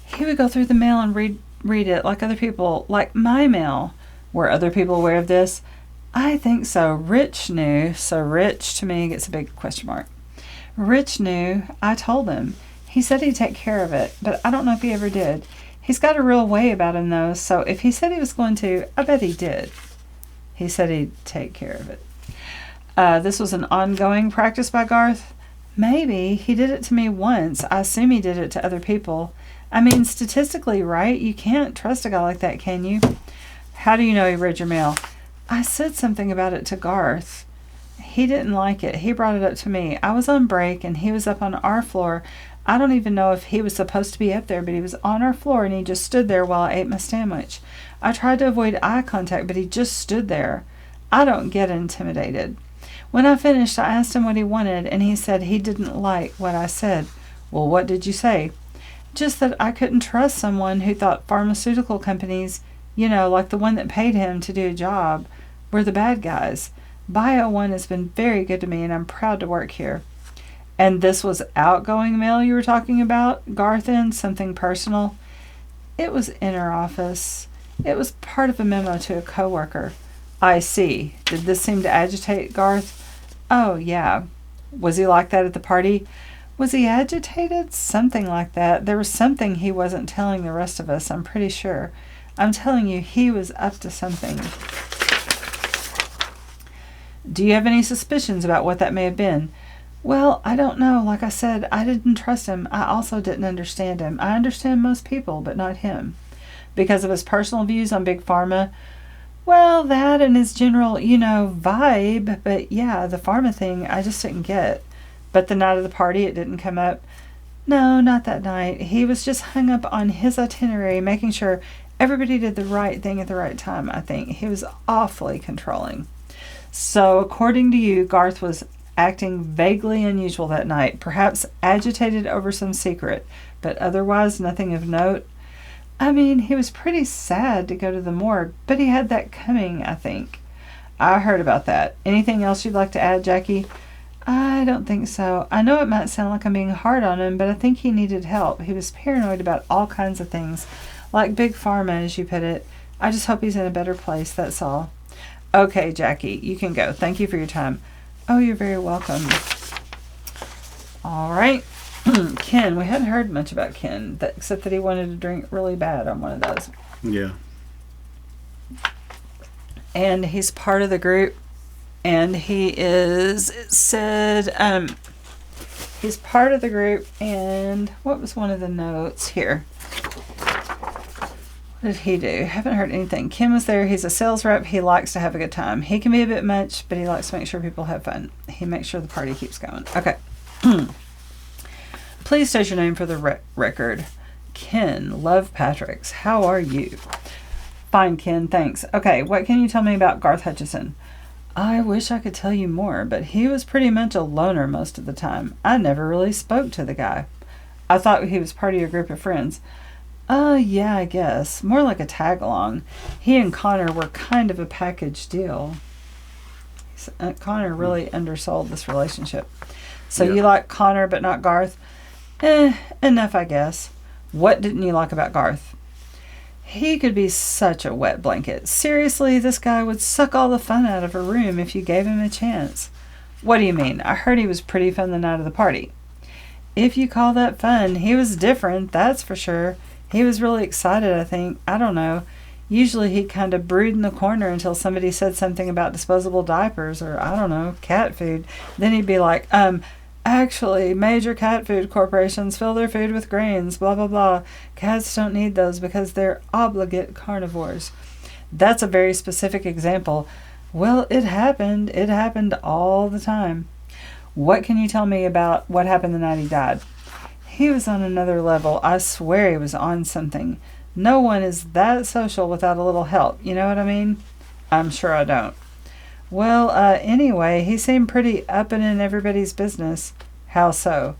He would go through the mail and read it like other people, like my mail. Were other people aware of this? I think so. Rich knew. So Rich to me gets a big question mark. Rich knew. I told him. He said he'd take care of it, but I don't know if he ever did. He's got a real way about him, though, so if he said he was going to, I bet he did. He said he'd take care of it. This was an ongoing practice by Garth. Maybe. He did it to me once. I assume he did it to other people. Statistically, right? You can't trust a guy like that, can you? How do you know he read your mail? I said something about it to Garth. He didn't like it. He brought it up to me. I was on break, and he was up on our floor. I don't even know if he was supposed to be up there, but he was on our floor, and he just stood there while I ate my sandwich. I tried to avoid eye contact, but he just stood there. I don't get intimidated. When I finished, I asked him what he wanted, and he said he didn't like what I said. Well, what did you say? Just that I couldn't trust someone who thought pharmaceutical companies, like the one that paid him to do a job, were the bad guys. Bio 1 has been very good to me, and I'm proud to work here. And this was outgoing mail you were talking about, Garthin? Something personal? It was inner office. It was part of a memo to a coworker. I see. Did this seem to agitate Garth? Oh, yeah. Was he like that at the party? Was he agitated? Something like that. There was something he wasn't telling the rest of us, I'm pretty sure. I'm telling you, he was up to something. Do you have any suspicions about what that may have been? Well, I don't know. Like I said, I didn't trust him. I also didn't understand him. I understand most people, but not him. Because of his personal views on Big Pharma? Well, that and his general, vibe. But yeah, the pharma thing, I just didn't get. But the night of the party, it didn't come up? No, not that night. He was just hung up on his itinerary, making sure everybody did the right thing at the right time, I think. He was awfully controlling. So, according to you, Garth was acting vaguely unusual that night, perhaps agitated over some secret, but otherwise nothing of note. He was pretty sad to go to the morgue, but he had that coming, I think. I heard about that. Anything else you'd like to add, Jackie? I don't think so. I know it might sound like I'm being hard on him, but I think he needed help. He was paranoid about all kinds of things, like Big Pharma, as you put it. I just hope he's in a better place, that's all. Okay, Jackie, you can go. Thank you for your time. Oh, you're very welcome. All right. Ken, we hadn't heard much about Ken, except that he wanted to drink really bad on one of those. Yeah. And he's part of the group, and he is, it said, He's part of the group, and what was one of the notes here? What did he do? Haven't heard anything. Ken was there. He's a sales rep. He likes to have a good time. He can be a bit much, but he likes to make sure people have fun. He makes sure the party keeps going. Okay. Please state your name for the record. Ken, love Patrick's. How are you? Fine, Ken, thanks. Okay, what can you tell me about Garth Hutchison? I wish I could tell you more, but he was pretty much a loner most of the time. I never really spoke to the guy. I thought he was part of your group of friends. Yeah, I guess. More like a tag-along. He and Connor were kind of a package deal. Connor really undersold this relationship. So you like Connor but not Garth? Enough, I guess. What didn't you like about Garth? He could be such a wet blanket. Seriously, this guy would suck all the fun out of a room if you gave him a chance. What do you mean? I heard he was pretty fun the night of the party. If you call that fun, he was different, that's for sure. He was really excited, I think. I don't know. Usually he'd kind of brood in the corner until somebody said something about disposable diapers or, I don't know, cat food. Then he'd be like, actually, major cat food corporations fill their food with grains, blah, blah, blah. Cats don't need those because they're obligate carnivores. That's a very specific example. Well, it happened. It happened all the time. What can you tell me about what happened the night he died? He was on another level. I swear he was on something. No one is that social without a little help. You know what I mean? I'm sure I don't. Well, anyway, he seemed pretty up and in everybody's business. How so?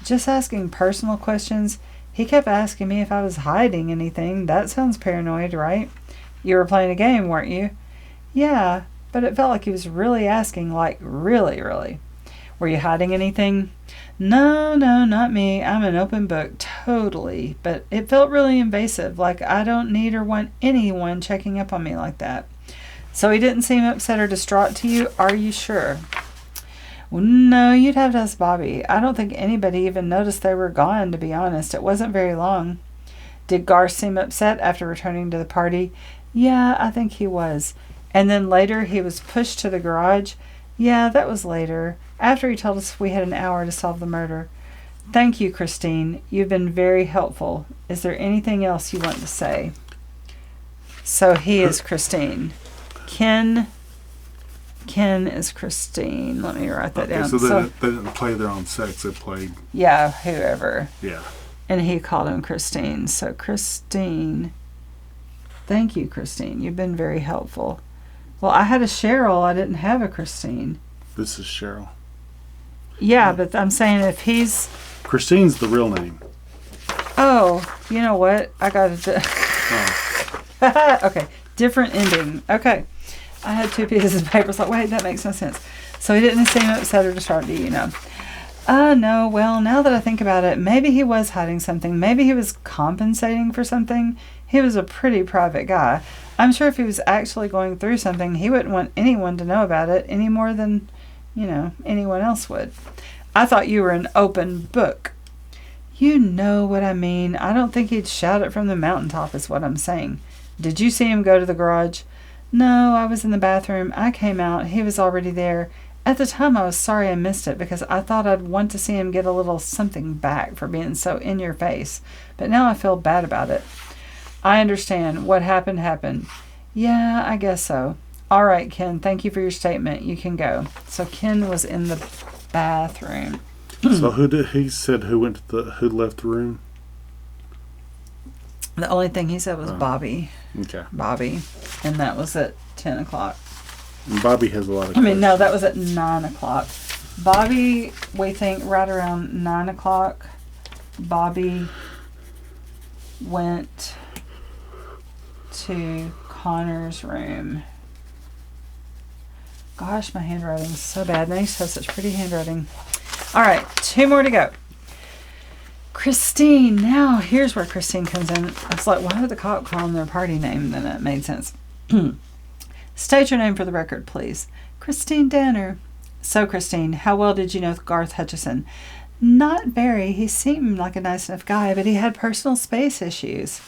Just asking personal questions. He kept asking me if I was hiding anything. That sounds paranoid, right? You were playing a game, weren't you? Yeah, but it felt like he was really asking, like really, really. Were you hiding anything? No, not me. I'm an open book, totally. But it felt really invasive, like I don't need or want anyone checking up on me like that. So he didn't seem upset or distraught to you? Are you sure? Well, no, you'd have to ask Bobby. I don't think anybody even noticed they were gone, to be honest. It wasn't very long. Did Garth seem upset after returning to the party? Yeah, I think he was. And then later he was pushed to the garage? Yeah, that was later, after he told us we had an hour to solve the murder. Thank you, Christine. You've been very helpful. Is there anything else you want to say? So he is Christine. Ken is Christine. Let me write that down. So they didn't play their own sex. They played... Yeah, whoever. Yeah. And he called him Christine. So Christine. Thank you, Christine. You've been very helpful. Well, I had a Cheryl. I didn't have a Christine. This is Cheryl. Yeah, but I'm saying if he's... Christine's the real name. Oh, you know what? I got it. Oh. Okay. Different ending. Okay. I had two pieces of paper. I was like, wait, that makes no sense. So he didn't seem upset or distraught, do you know? No. Well, now that I think about it, maybe he was hiding something. Maybe he was compensating for something. He was a pretty private guy. I'm sure if he was actually going through something, he wouldn't want anyone to know about it any more than, anyone else would. I thought you were an open book. You know what I mean. I don't think he'd shout it from the mountaintop is what I'm saying. Did you see him go to the garage? No, I was in the bathroom. I came out. He was already there. At the time, I was sorry I missed it because I thought I'd want to see him get a little something back for being so in your face. But now I feel bad about it. I understand. What happened, happened. Yeah, I guess so. All right, Ken. Thank you for your statement. You can go. So Ken was in the bathroom. So he said who left the room? The only thing he said was Bobby. Okay. Bobby. And that was at 10 o'clock. And Bobby has a lot of questions. No, that was at 9 o'clock. Bobby, we think right around 9 o'clock, Bobby went to Connor's room. Gosh, my handwriting's so bad. And I used to have such pretty handwriting. All right, 2 more to go. Christine. Now, here's where Christine comes in. I was like, why would the cop call them their party name? Then it made sense. State your name for the record, please. Christine Danner. So, Christine, how well did you know Garth Hutchison? Not very. He seemed like a nice enough guy, but he had personal space issues.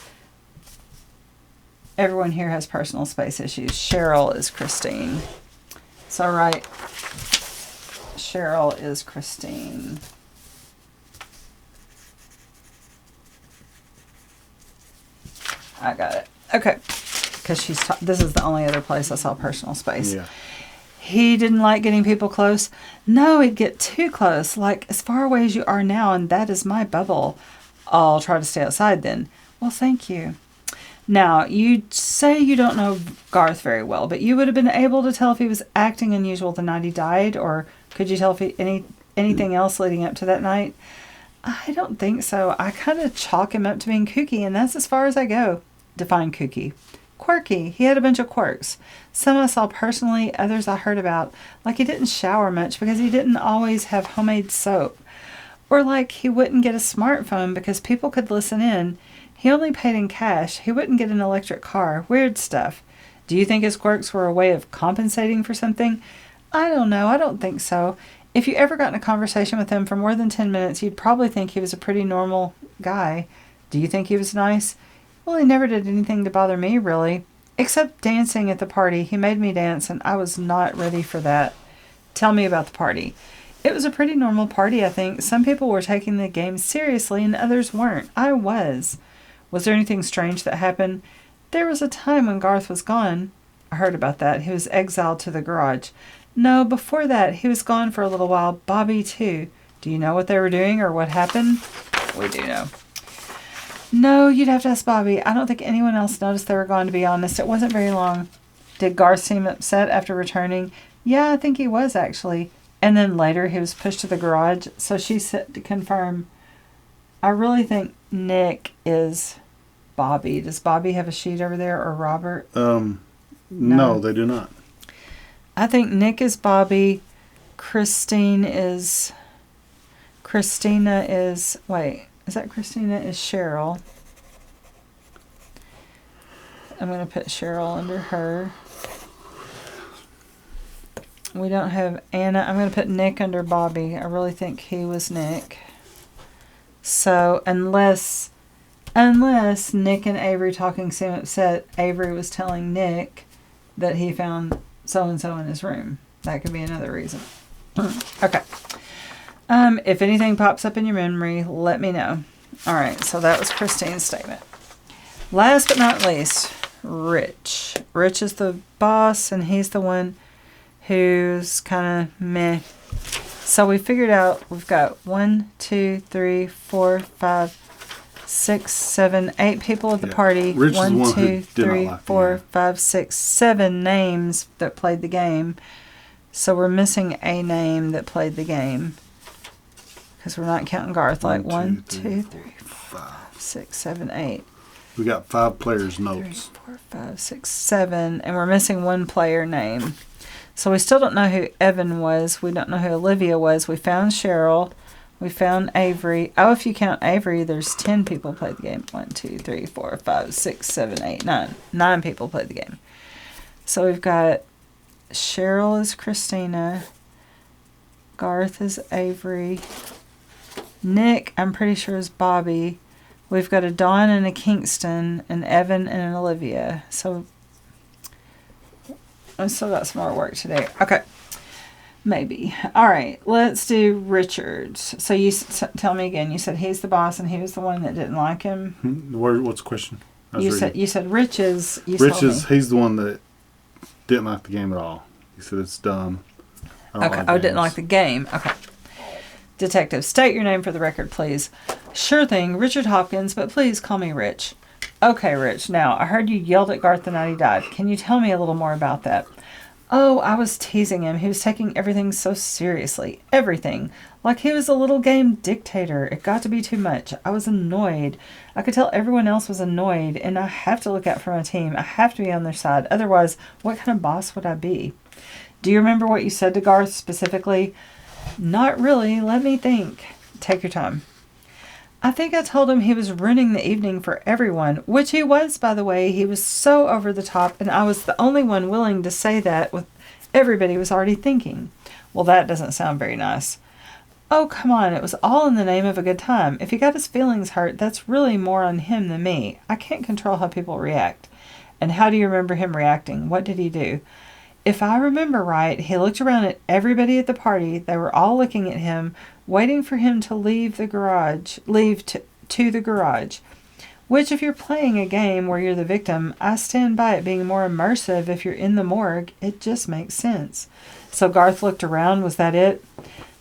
Everyone here has personal space issues. Cheryl is Christine. So, right. Cheryl is Christine. I got it. Okay. Because this is the only other place I saw personal space. Yeah. He didn't like getting people close. No, he'd get too close, like as far away as you are now, and that is my bubble. I'll try to stay outside then. Well, thank you. Now, you say you don't know Garth very well, but you would have been able to tell if he was acting unusual the night he died, or could you tell if anything else leading up to that night? I don't think so. I kind of chalk him up to being kooky, and that's as far as I go. Define kooky. Quirky. He had a bunch of quirks. Some I saw personally, others I heard about. Like he didn't shower much because he didn't always have homemade soap. Or like he wouldn't get a smartphone because people could listen in. He only paid in cash. He wouldn't get an electric car. Weird stuff. Do you think his quirks were a way of compensating for something? I don't know. I don't think so. If you ever got in a conversation with him for more than 10 minutes, you'd probably think he was a pretty normal guy. Do you think he was nice? Well, he never did anything to bother me, really. Except dancing at the party. He made me dance, and I was not ready for that. Tell me about the party. It was a pretty normal party, I think. Some people were taking the game seriously, and others weren't. I was. Was there anything strange that happened? There was a time when Garth was gone. I heard about that. He was exiled to the garage. No, before that, he was gone for a little while. Bobby, too. Do you know what they were doing or what happened? We do know. No, you'd have to ask Bobby. I don't think anyone else noticed they were gone, to be honest. It wasn't very long. Did Garth seem upset after returning? Yeah, I think he was, actually. And then later he was pushed to the garage. So she said to confirm, I really think Nick is Bobby. Does Bobby have a sheet over there or Robert? No, they do not. I think Nick is Bobby. Christina is... Wait, is that Christina is Cheryl? I'm going to put Cheryl under her. We don't have Anna. I'm going to put Nick under Bobby. I really think he was Nick. So, unless Nick and Avery talking seemed upset, Avery was telling Nick that he found so-and-so in his room. That could be another reason. Okay. If anything pops up in your memory, let me know. All right, so that was Christine's statement. Last but not least, Rich. Rich is the boss, and he's the one who's kind of meh. So we figured out we've got 1, 2, 3, 4, 5, 6, 7, 8 people at the party. Rich 1, is the one 2, 3, 4, 5, 6, 7 names that played the game. So we're missing a name that played the game. Because we're not counting Garth. Like 1, 2, 3, 4, 5, 6, 7, 8. We got 5 players' notes. 3, 4, 5, 6, 7. And we're missing 1 player name. So we still don't know who Evan was. We don't know who Olivia was. We found Cheryl. We found Avery. Oh, if you count Avery, there's 10 people played the game. 1, 2, 3, 4, 5, 6, 7, 8, 9. 9 people played the game. So we've got Cheryl is Christina. Garth is Avery. Nick, I'm pretty sure, is Bobby. We've got a Dawn and a Kingston, an Evan and an Olivia. So I still got some more work today. Okay. Maybe. All right. Let's do Richards. So you tell me again. You said he's the boss and he was the one that didn't like him. What's the question? You said Rich is... He's the one that didn't like the game at all. He said it's dumb. Okay. Didn't like the game. Okay. Detective, state your name for the record, please. Sure thing, Richard Hopkins, but please call me Rich. Okay, Rich. Now, I heard you yelled at Garth the night he died. Can you tell me a little more about that? Oh, I was teasing him. He was taking everything so seriously. Everything. Like he was a little game dictator. It got to be too much. I was annoyed. I could tell everyone else was annoyed, and I have to look out for my team. I have to be on their side. Otherwise, what kind of boss would I be? Do you remember what you said to Garth specifically? Not really. Let me think. Take your time. I think I told him he was ruining the evening for everyone, which he was, by the way. He was so over the top, and I was the only one willing to say that with everybody was already thinking. Well, that doesn't sound very nice. Oh, come on. It was all in the name of a good time. If he got his feelings hurt, that's really more on him than me. I can't control how people react. And how do you remember him reacting? What did he do? If I remember right, he looked around at everybody at the party. They were all looking at him, waiting for him to leave the garage, to the garage. Which, if you're playing a game where you're the victim, I stand by it being more immersive if you're in the morgue. It just makes sense. So Garth looked around. Was that it?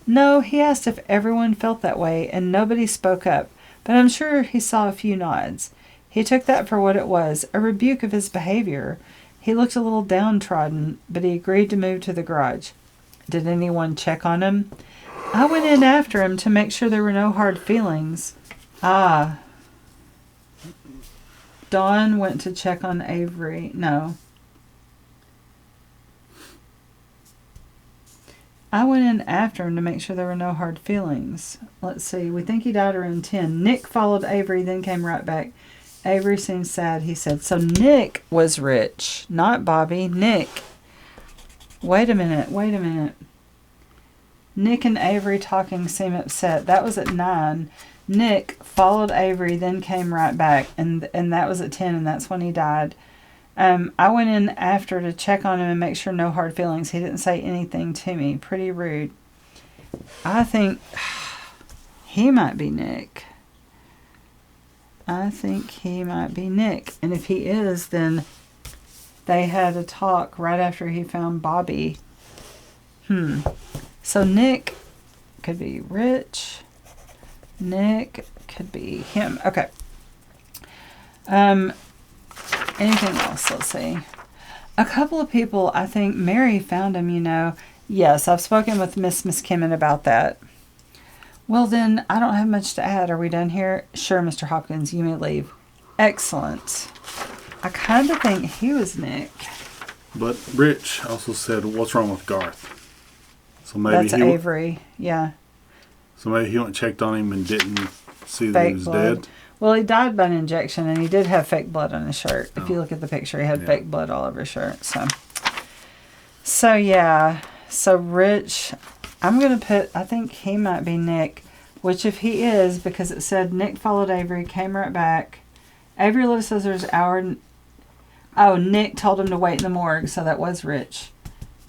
No, he asked if everyone felt that way, and nobody spoke up. But I'm sure he saw a few nods. He took that for what it was, a rebuke of his behavior. He looked a little downtrodden, but he agreed to move to the garage. Did anyone check on him? I went in after him to make sure there were no hard feelings. Ah. Dawn went to check on Avery. No. I went in after him to make sure there were no hard feelings. Let's see. We think he died around 10. Nick followed Avery, then came right back. Avery seemed sad, he said. So Nick was rich, not Bobby. Nick. Wait a minute. Nick and Avery talking seem upset. That was at 9. Nick followed Avery, then came right back, and that was at 10, and that's when he died. I went in after to check on him and make sure no hard feelings. He didn't say anything to me. Pretty rude. I think he might be Nick. And if he is, then they had a talk right after he found Bobby. So Nick could be rich. Nick could be him. Okay. Anything else? Let's see. A couple of people, I think Mary found him, Yes, I've spoken with Miss Kimmin about that. Well, then, I don't have much to add. Are we done here? Sure, Mr. Hopkins, you may leave. Excellent. I kind of think he was Nick. But Rich also said, what's wrong with Garth? So maybe that's Avery, yeah. So maybe he went and checked on him and didn't see that he was dead? Well, he died by an injection, and he did have fake blood on his shirt. If you look at the picture, he had fake blood all over his shirt. So yeah. So Rich, I'm going to put, I think he might be Nick, which if he is, because it said Nick followed Avery, came right back. Avery Lewis says there's an hour. Oh, Nick told him to wait in the morgue, so that was Rich,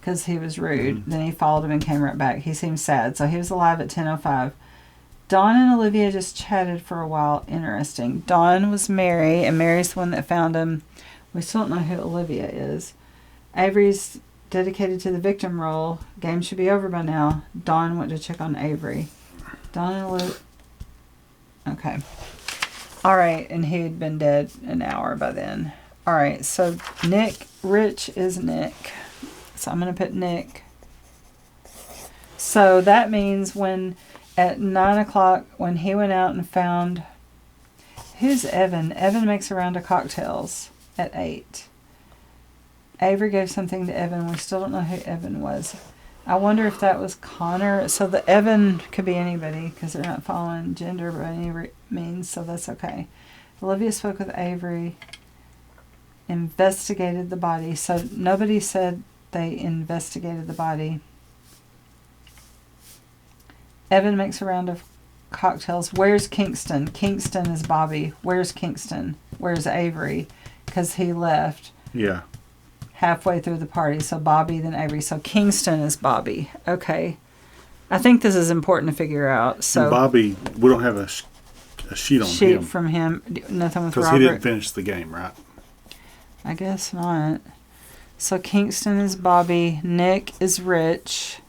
because he was rude. Mm-hmm. Then he followed him and came right back. He seemed sad, so he was alive at 10:05. Dawn and Olivia just chatted for a while. Interesting. Dawn was Mary, and Mary's the one that found him. We still don't know who Olivia is. Avery's dedicated to the victim role. Game should be over by now. Dawn went to check on Avery. Dawn and Olivia. Okay. All right, and he had been dead an hour by then. All right, so Nick, Rich is Nick. So I'm going to put Nick. So that means when at 9 o'clock, when he went out and found... Who's Evan? Evan makes a round of cocktails at 8. Avery gave something to Evan. We still don't know who Evan was. I wonder if that was Connor. So the Evan could be anybody because they're not following gender by any means, so that's okay. Olivia spoke with Avery, investigated the body. So nobody said they investigated the body. Evan makes a round of cocktails. Where's Kingston? Kingston is Bobby. Where's Kingston? Where's Avery? Because he left. Yeah. Halfway through the party. So Bobby, then Avery. So Kingston is Bobby. Okay. I think this is important to figure out. So and Bobby, we don't have a sheet on him. Sheet from him. Nothing with Robert. Because he didn't finish the game, right? I guess not. So Kingston is Bobby. Nick is Rich.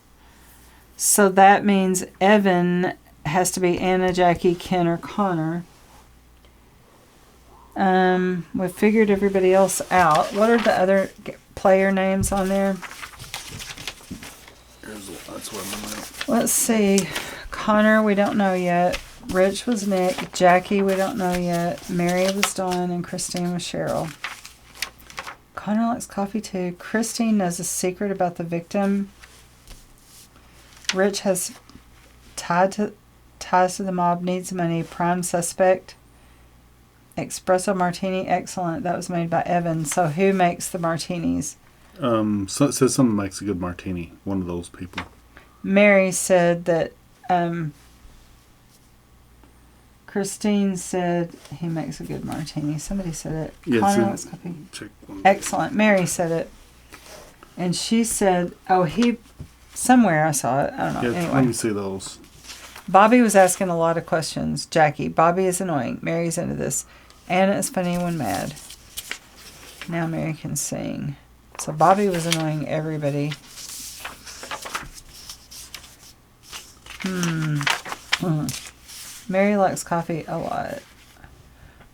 So that means Evan has to be Anna, Jackie, Ken, or Connor. We've figured everybody else out. What are the other player names on there? That's what I'm at. Let's see. Connor, we don't know yet. Rich was Nick. Jackie, we don't know yet. Mary was Dawn, and Christine was Cheryl. Connor likes coffee too. Christine knows a secret about the victim. Rich has ties to the mob, needs money, prime suspect. Espresso martini, excellent. That was made by Evan. So who makes the martinis? So it says someone makes a good martini. One of those people. Mary said that. Christine said he makes a good martini. Somebody said it. Yeah, Connor likes coffee. Excellent. Mary said it. And she said, he... Somewhere I saw it. I don't know. Yeah, anyway. let me see those. Bobby was asking a lot of questions. Jackie, Bobby is annoying. Mary's into this. Anna is funny when mad. Now Mary can sing. So Bobby was annoying everybody. Mary likes coffee a lot.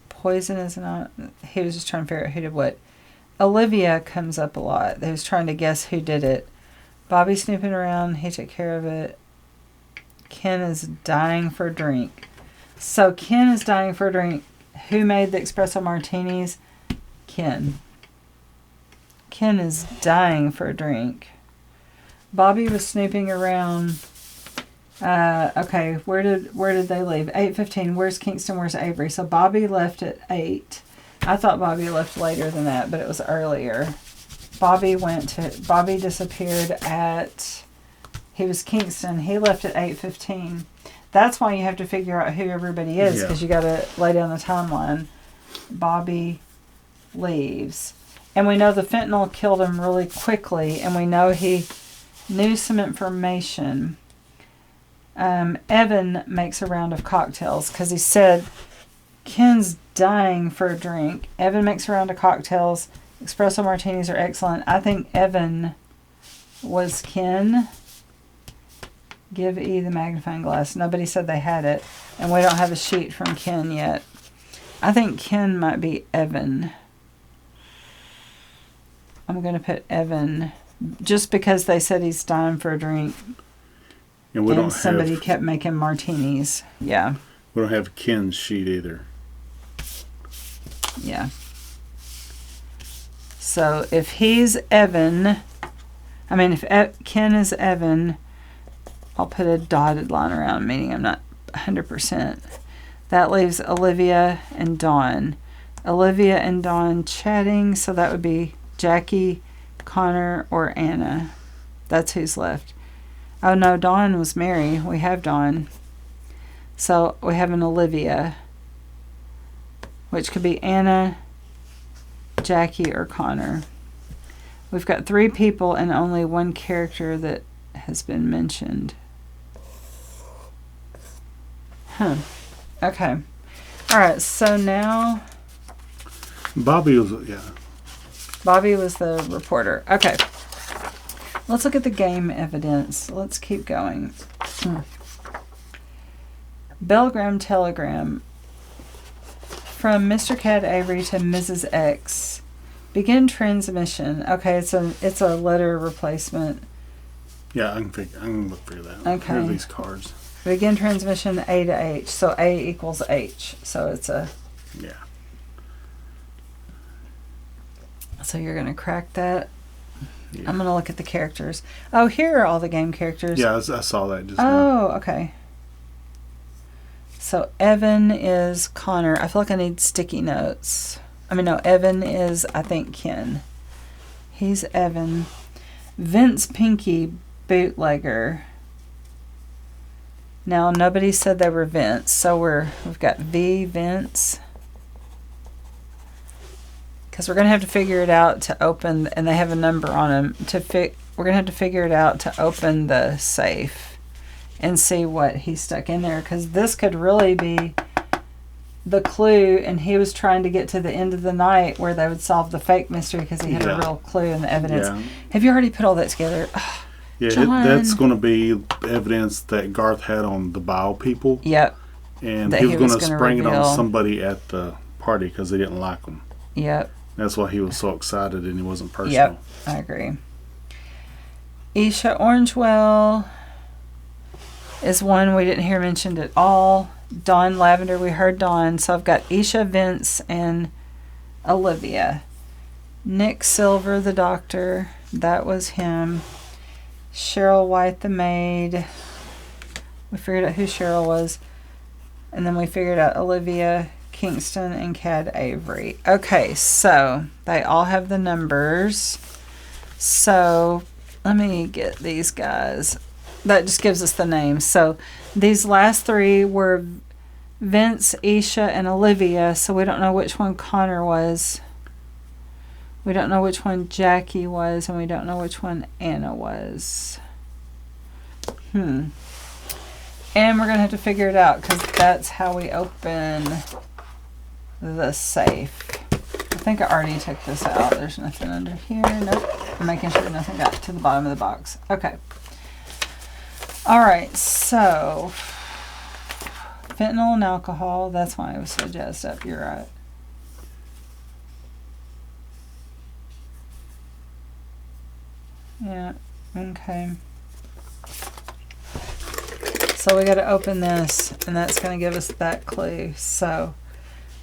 Poison is not... He was just trying to figure out who did what. Olivia comes up a lot. They was trying to guess who did it. Bobby snooping around. He took care of it. Ken is dying for a drink. So Ken is dying for a drink. Who made the espresso martinis? Ken. Ken is dying for a drink. Bobby was snooping around. Okay, where did they leave? 8:15. Where's Kingston? Where's Avery? So Bobby left at 8. I thought Bobby left later than that, but it was earlier. Bobby disappeared at... He was Kingston. He left at 8:15. That's why you have to figure out who everybody is, because you got to lay down the timeline. Bobby leaves. And we know the fentanyl killed him really quickly, and we know he knew some information. Evan makes a round of cocktails because he said Ken's dying for a drink. Evan makes a round of cocktails. Espresso martinis are excellent. I think Evan was Ken. Give E the magnifying glass. Nobody said they had it. And we don't have a sheet from Ken yet. I think Ken might be Evan. I'm going to put Evan just because they said he's dying for a drink. And somebody kept making martinis. Yeah. We don't have Ken's sheet either. Yeah. So if he's Evan, if Ken is Evan, I'll put a dotted line around, meaning I'm not 100%. That leaves Olivia and Dawn. Olivia and Dawn chatting, so that would be Jackie, Connor, or Anna. That's who's left. Oh no, Dawn was Mary. We have Dawn. So we have an Olivia, which could be Anna, Jackie, or Connor. We've got 3 people and only 1 character that has been mentioned. Okay. Alright, so now... Bobby was the reporter. Okay. Let's look at the game evidence. Let's keep going. Belgram telegram. From Mr. Cad Avery to Mrs. X. Begin transmission. Okay, it's a letter replacement. Yeah, I can look for that. Okay. Here are these cards. Begin transmission A to H. So A equals H. So it's a... Yeah. So you're going to crack that. Yeah. I'm going to look at the characters. Oh, here are all the game characters. Yeah, I saw that just now. Oh, okay. So Evan is Connor. I feel like I need sticky notes. Evan is, I think, Ken. He's Evan. Vince Pinky, bootlegger. Now, nobody said they were Vince, so we've got V, Vince. Because we're going to have to figure it out to open, and they have a number on them. We're going to have to figure it out to open the safe and see what he stuck in there. Because this could really be the clue, and he was trying to get to the end of the night where they would solve the fake mystery because he had a real clue in the evidence. Yeah. Have you already put all that together? That's going to be evidence that Garth had on the Bile people. Yep. And he was going to spring it on somebody at the party because they didn't like him. Yep. That's why he was so excited and he wasn't personal. Yep, I agree. Isha Orangewell is one we didn't hear mentioned at all. Dawn Lavender, we heard Dawn. So I've got Isha, Vince, and Olivia. Nick Silver, the doctor. That was him. Cheryl White, the maid. We figured out who Cheryl was. And then we figured out Olivia, Kingston, and Cad Avery. Okay, so they all have the numbers. So let me get these guys. That just gives us the names. So these last 3 were Vince, Isha, and Olivia. So we don't know which one Connor was. We don't know which one Jackie was, and we don't know which one Anna was. And we're going to have to figure it out because that's how we open the safe. I think I already took this out. There's nothing under here. Nope. I'm making sure nothing got to the bottom of the box. Okay. All right, so fentanyl and alcohol. That's why I was so jazzed up. You're right. Yeah, okay. So we got to open this, and that's going to give us that clue. So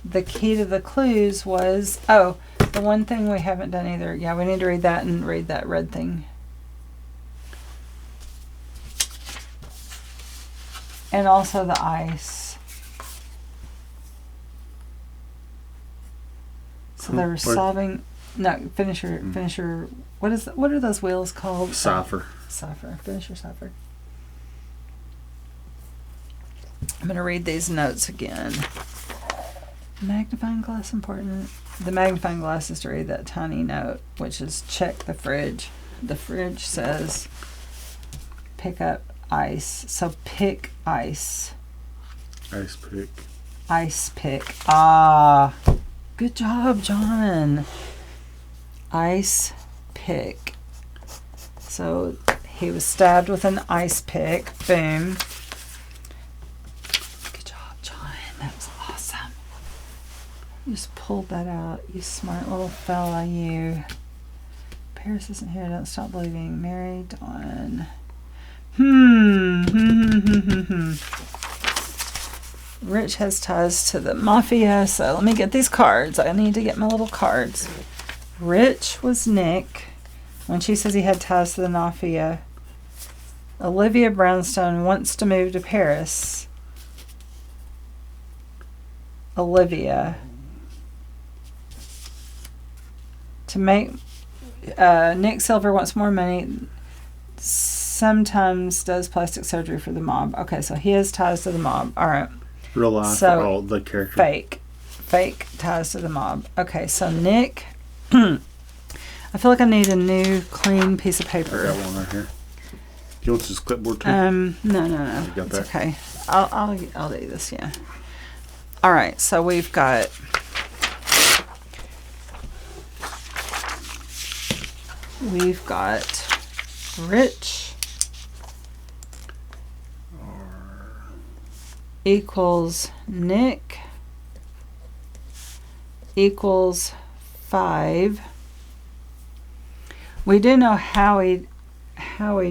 the key to the clues was, oh, the one thing we haven't done either. Yeah, we need to read that and read that red thing. And also the ice. So they were solving. No, finish your. What are those wheels called? Cipher. Cipher. Finish your cipher. I'm going to read these notes again. Magnifying glass important. The magnifying glass is to read that tiny note, which is check the fridge. The fridge says pick up ice. So pick ice. Ice pick. Ice pick. Ah, good job, John. Ice pick. So he was stabbed with an ice pick. Boom. Good job, John. That was awesome. You just pulled that out. You smart little fella, you. Paris isn't here. Don't stop believing. Mary Dawn. Rich has ties to the mafia, so let me get these cards. I need to get my little cards. Rich was Nick. When she says he had ties to the mafia. Olivia Brownstone wants to move to Paris. Olivia. To make... Nick Silver wants more money. Sometimes does plastic surgery for the mob. Okay, so he has ties to the mob. All right. Real life, so the character. Fake ties to the mob. Okay, so Nick... I feel like I need a new, clean piece of paper. I got one right here. Do you want this clipboard too? No. You got It's that? okay. I'll do this, yeah. All right, so we've got... Rich equals Nick equals 5. We do know how he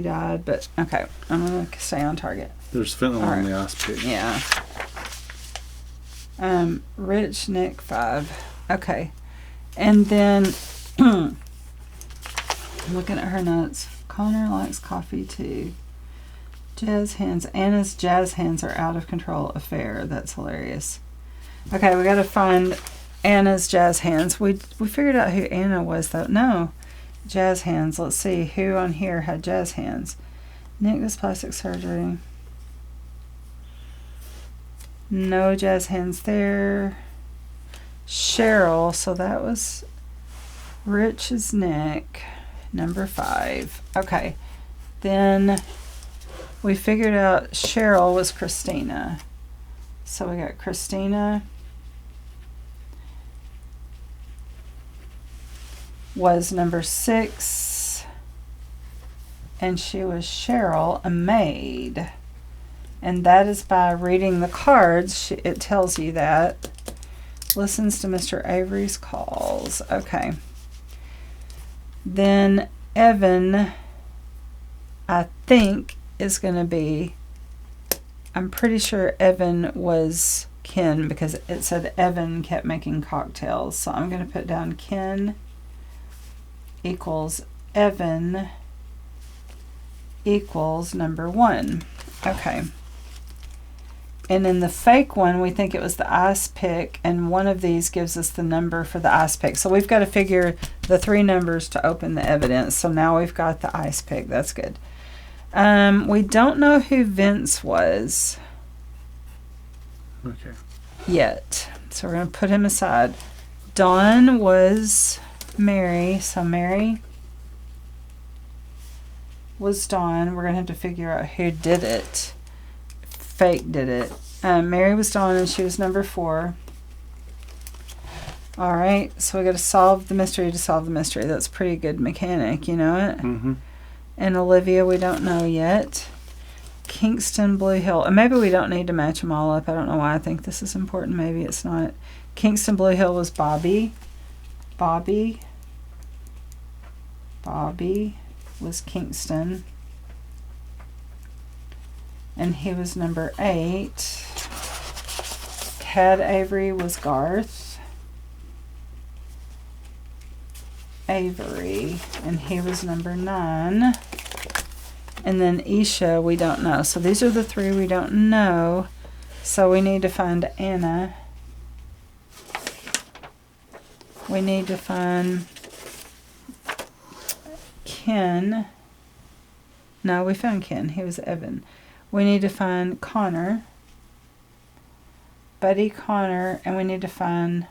died, but okay, I'm gonna stay on target. There's fentanyl on the ice pick. Yeah. Rich Nick 5. Okay, and then I'm looking at her notes. Connor likes coffee too. Jazz hands. Anna's jazz hands are out of control affair. That's hilarious. Okay, we got to find Anna's jazz hands. We figured out who Anna was though. No, jazz hands. Let's see who on here had jazz hands. Nick does plastic surgery. No jazz hands there. Cheryl. So that was Rich's Nick. Number 5. Okay. Then we figured out Cheryl was Christina. So we got Christina was number 6. And she was Cheryl, a maid. And that is by reading the cards. It tells you that. Listens to Mr. Avery's calls. Okay. Then Evan, I think, is going to be, I'm pretty sure Evan was Ken because it said Evan kept making cocktails. So I'm going to put down Ken equals Evan equals number 1. Okay. And in the fake one, we think it was the ice pick, and one of these gives us the number for the ice pick. So we've got to figure the 3 numbers to open the evidence. So now we've got the ice pick. That's good. We don't know who Vince was yet. So we're going to put him aside. Dawn was Mary. So Mary was Dawn. We're going to have to figure out who did it. Fake did it. Mary was Dawn and she was number 4. All right, so we got to solve the mystery to solve the mystery. That's a pretty good mechanic, you know it? Mm-hmm. And Olivia, we don't know yet. Kingston, Blue Hill. And maybe we don't need to match them all up. I don't know why I think this is important. Maybe it's not. Kingston, Blue Hill was Bobby. Bobby was Kingston. And he was number 8. Tad Avery was Garth. Avery, and he was number 9. And then Isha, we don't know. So these are the 3 we don't know. So we need to find Anna. We need to find Ken. No, we found Ken. He was Evan. We need to find Connor. Buddy Connor. And we need to find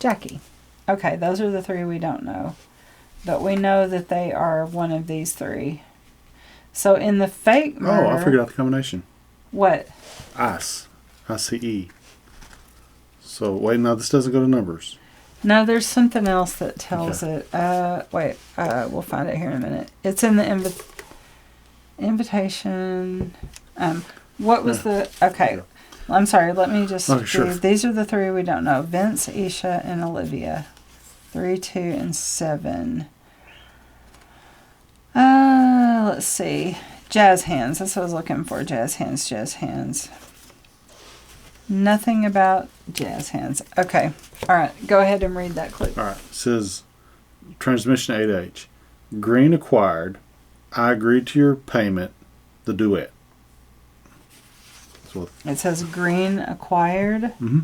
Jackie. Okay, those are the 3 we don't know. But we know that they are one of these 3. So in the fake murder... Oh, I figured out the combination. What? ICE. ICE. So, wait, no, this doesn't go to numbers. No, there's something else that tells it. Wait, we'll find it here in a minute. It's in the invitation. What was the... Okay. Yeah. I'm sorry, let me just do... Sure. These are the 3 we don't know. Vince, Isha, and Olivia. 3, 2, and 7. Let's see. Jazz hands. That's what I was looking for. Jazz hands, jazz hands. Nothing about jazz hands. Okay. All right. Go ahead and read that clue. All right. It says, transmission 8H. Green acquired. I agreed to your payment. The duet. So it says green acquired. Mm-hmm.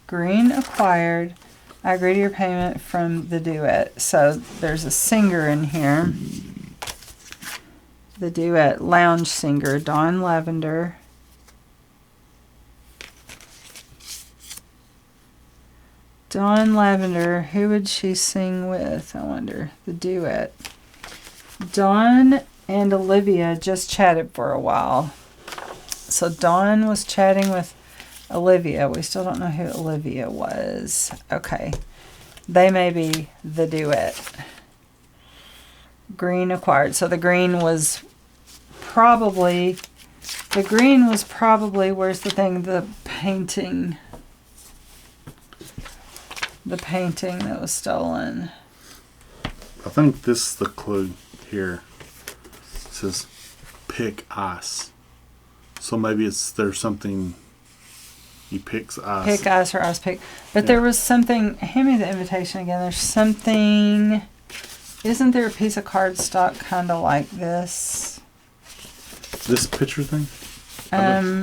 Green acquired. I agree to your payment from the duet. So there's a singer in here. The duet lounge singer, Dawn Lavender. Dawn Lavender, who would she sing with? I wonder. The duet. Dawn and Olivia just chatted for a while. So Dawn was chatting with Olivia. We still don't know who Olivia was. Okay. They may be the duet. Green acquired. So the green was probably... where's the thing? The painting. The painting that was stolen. I think this is the clue here. It says pick ice. So maybe there's something he picks ice. Pick ice or ice pick. But there was something, hand me the invitation again. There's something, isn't there a piece of cardstock kind of like this? This picture thing?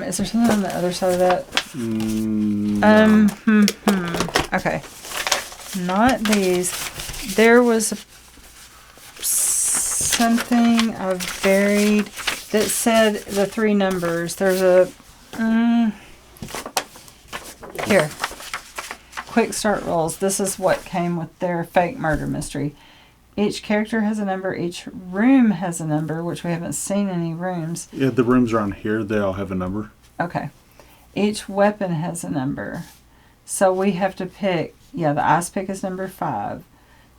Is there something on the other side of that? No. Okay. Not these. There was something I've buried that said the 3 numbers. There's a... here. Quick start rolls. This is what came with their fake murder mystery. Each character has a number. Each room has a number, which we haven't seen any rooms. Yeah, the rooms around here, they all have a number. Okay. Each weapon has a number. So we have to pick... Yeah, the ice pick is number 5.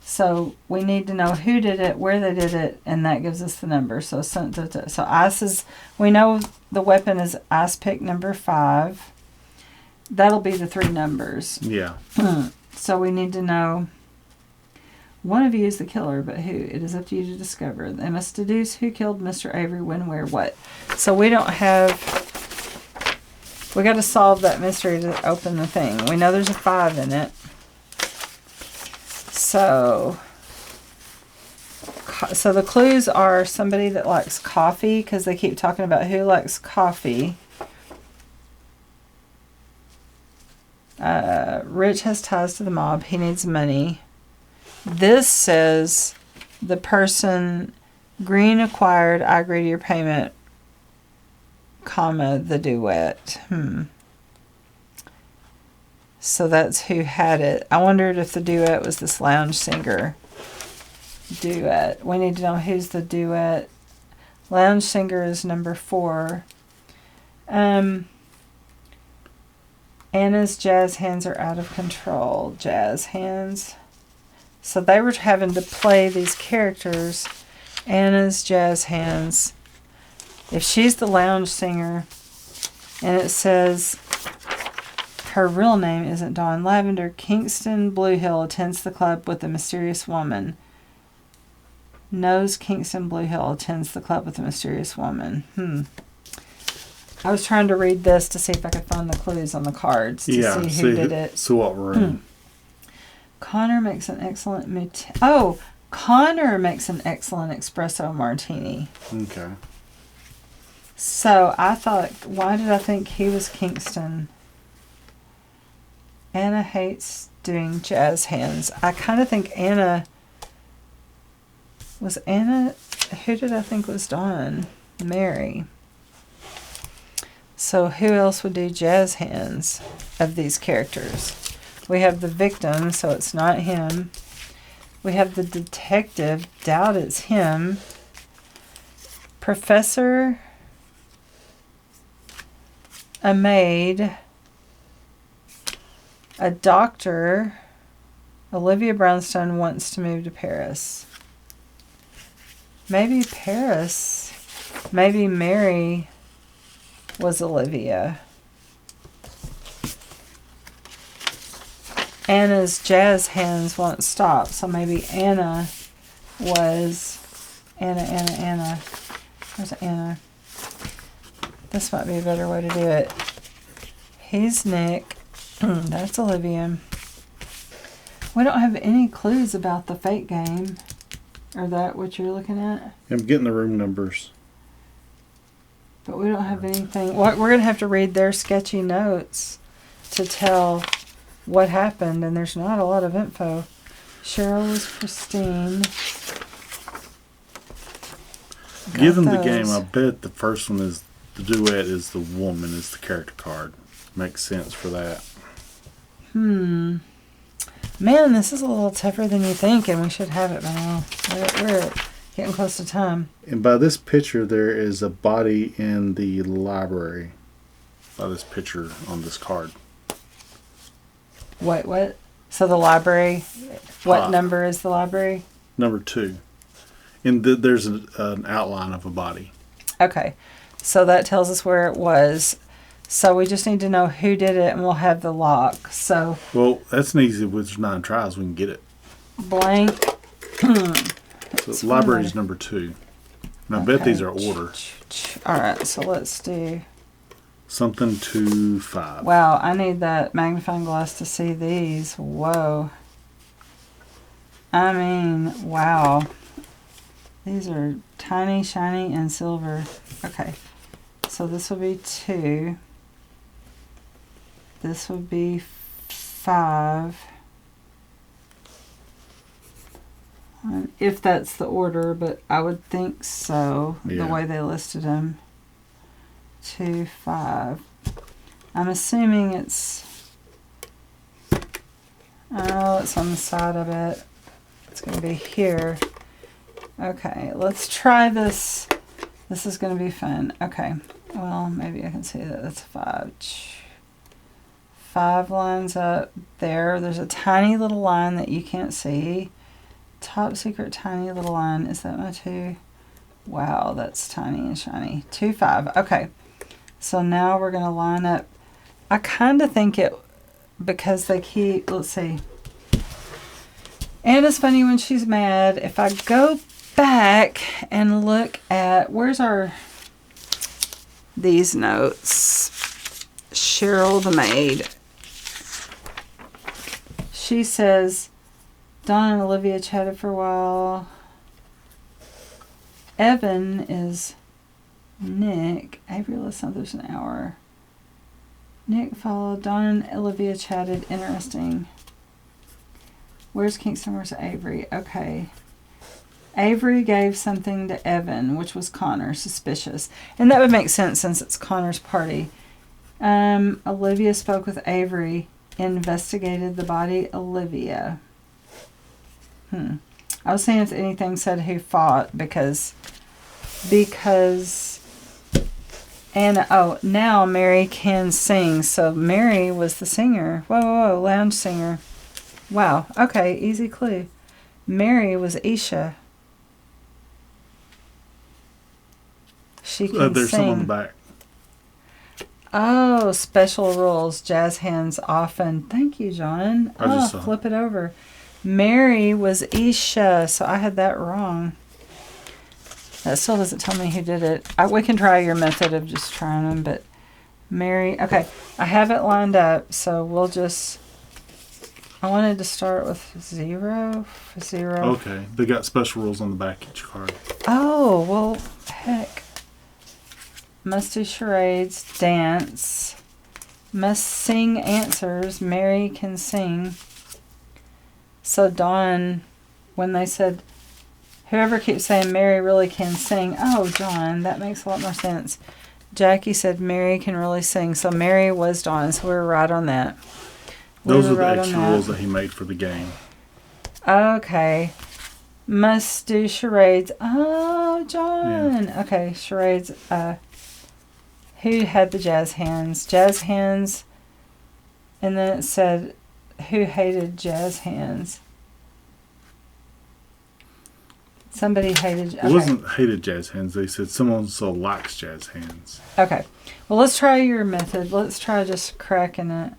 So we need to know who did it, where they did it, and that gives us the number. So ice is... We know the weapon is ice pick number 5. That'll be the 3 numbers. Yeah. So we need to know... One of you is the killer, but who? It is up to you to discover. They must deduce who killed Mr. Avery, when, where, what. So we don't have... We got to solve that mystery to open the thing. We know there's a 5 in it. So the clues are somebody that likes coffee, because they keep talking about who likes coffee. Rich has ties to the mob. He needs money. This says the person Green acquired, I agree to your payment, comma, the duet. So that's who had it. I wondered if the duet was this lounge singer. Duet. We need to know who's the duet. Lounge singer is number 4. And Anna's jazz hands are out of control. Jazz hands. So they were having to play these characters. Anna's jazz hands. If she's the lounge singer, and it says her real name isn't Dawn Lavender, Kingston Blue Hill attends the club with a mysterious woman. Knows Kingston Blue Hill attends the club with a mysterious woman. I was trying to read this to see if I could find the clues on the cards to see who did it. So what we're in. Connor makes an excellent Connor makes an excellent espresso martini. Okay. So I thought, why did I think he was Kingston? Anna hates doing jazz hands. I kind of think Anna... Was Anna... Who did I think was Dawn? Mary. So who else would do jazz hands of these characters? We have the victim, so it's not him. We have the detective. Doubt it's him. Professor... A maid, a doctor. Olivia Brownstone wants to move to Paris. Maybe Paris. Maybe Mary was Olivia. Anna's jazz hands won't stop, so maybe Anna was Anna. Where's Anna? This might be a better way to do it. He's Nick. That's Olivia. We don't have any clues about the fake game. Or that what you're looking at? I'm getting the room numbers. But we don't have anything. We're going to have to read their sketchy notes to tell what happened. And there's not a lot of info. Cheryl was Christine. Given the game, I bet the first one is... The duet is the woman, is the character card. Makes sense for that. Man, this is a little tougher than you think, and we should have it by now. We're getting close to time. And by this picture, there is a body in the library. By this picture on this card. What? So the library, what number is the library? Number 2. And there's an outline of a body. Okay. So that tells us where it was. So we just need to know who did it, and we'll have the lock. So well, that's an easy. With 9 tries, we can get it. Blank. So library's number 2. And I bet these are order. All right. So let's do something 2, 5. Wow, I need that magnifying glass to see these. Whoa. I mean, wow. These are tiny, shiny, and silver. Okay. So this would be 2. This would be 5. If that's the order, but I would think so, the way they listed them. 2, 5. I'm assuming it's... Oh, it's on the side of it. It's going to be here. Okay, let's try this. This is going to be fun. Okay, well, maybe I can see that that's 5. 5 lines up there. There's a tiny little line that you can't see. Top secret tiny little line. Is that my 2? Wow, that's tiny and shiny. 2, 5. Okay, so now we're going to line up. I kind of think it, because they keep, let's see. Anna's funny when she's mad. If I go back and look at, where's these notes? Cheryl the maid. She says, Dawn and Olivia chatted for a while. Evan is Nick. Avery listened, there's an hour. Nick followed. Dawn and Olivia chatted. Interesting. Where's Kingston? Where's Avery? Okay. Avery gave something to Evan, which was Connor. Suspicious. And that would make sense since it's Connor's party. Olivia spoke with Avery. Investigated the body. Olivia. I was saying if anything said who fought because And now Mary can sing. So Mary was the singer. Whoa, lounge singer. Wow. Okay, easy clue. Mary was Isha. She can There's sing. some on the back. Oh, special rules. Jazz hands often. Thank you, John. I just saw flip it over. Mary was Isha, so I had that wrong. That still doesn't tell me who did it. We can try your method of just trying them, but Mary. Okay, I have it lined up, so we'll just. I wanted to start with 0. Okay, they got special rules on the back of each card. Oh, well, heck. Must do charades, dance. Must sing answers. Mary can sing. So Dawn, when they said, whoever keeps saying Mary really can sing. Oh, John, that makes a lot more sense. Jackie said Mary can really sing. So Mary was Dawn, so we were right on that. Those are the extra rules that he made for the game. Okay. Must do charades. Oh, John. Yeah. Okay, charades. Who had the jazz hands? Jazz hands. And then it said, who hated jazz hands? Somebody hated... Okay. It wasn't hated jazz hands. They said someone so likes jazz hands. Okay. Well, let's try your method. Let's try just cracking it.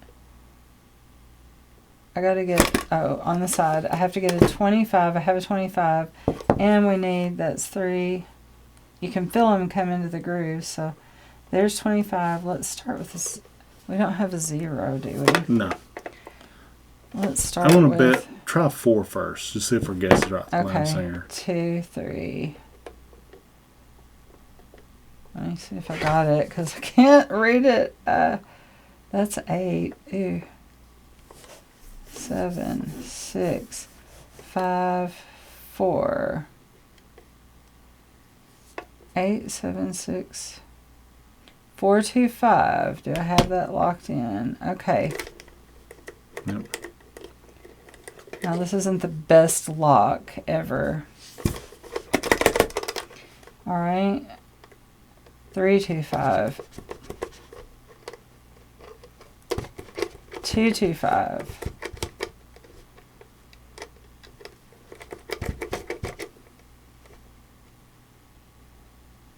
I got to get... on the side. I have to get a 25. I have a 25. And we need... That's 3. You can feel them come into the groove, so... There's 25. Let's start with this. We don't have a 0, do we? No. Let's start with... I want to try 4 first. Just see if we're guessing right. Okay. Singer. 2, 3. Let me see if I got it, because I can't read it. That's 8. Ooh. 7, 6, 5, 4. 8, 7, 6... 4, 2, 5. Do I have that locked in? Okay. Yep. Now this isn't the best lock ever. All right. 3, 2, 5. 2, 2, 5.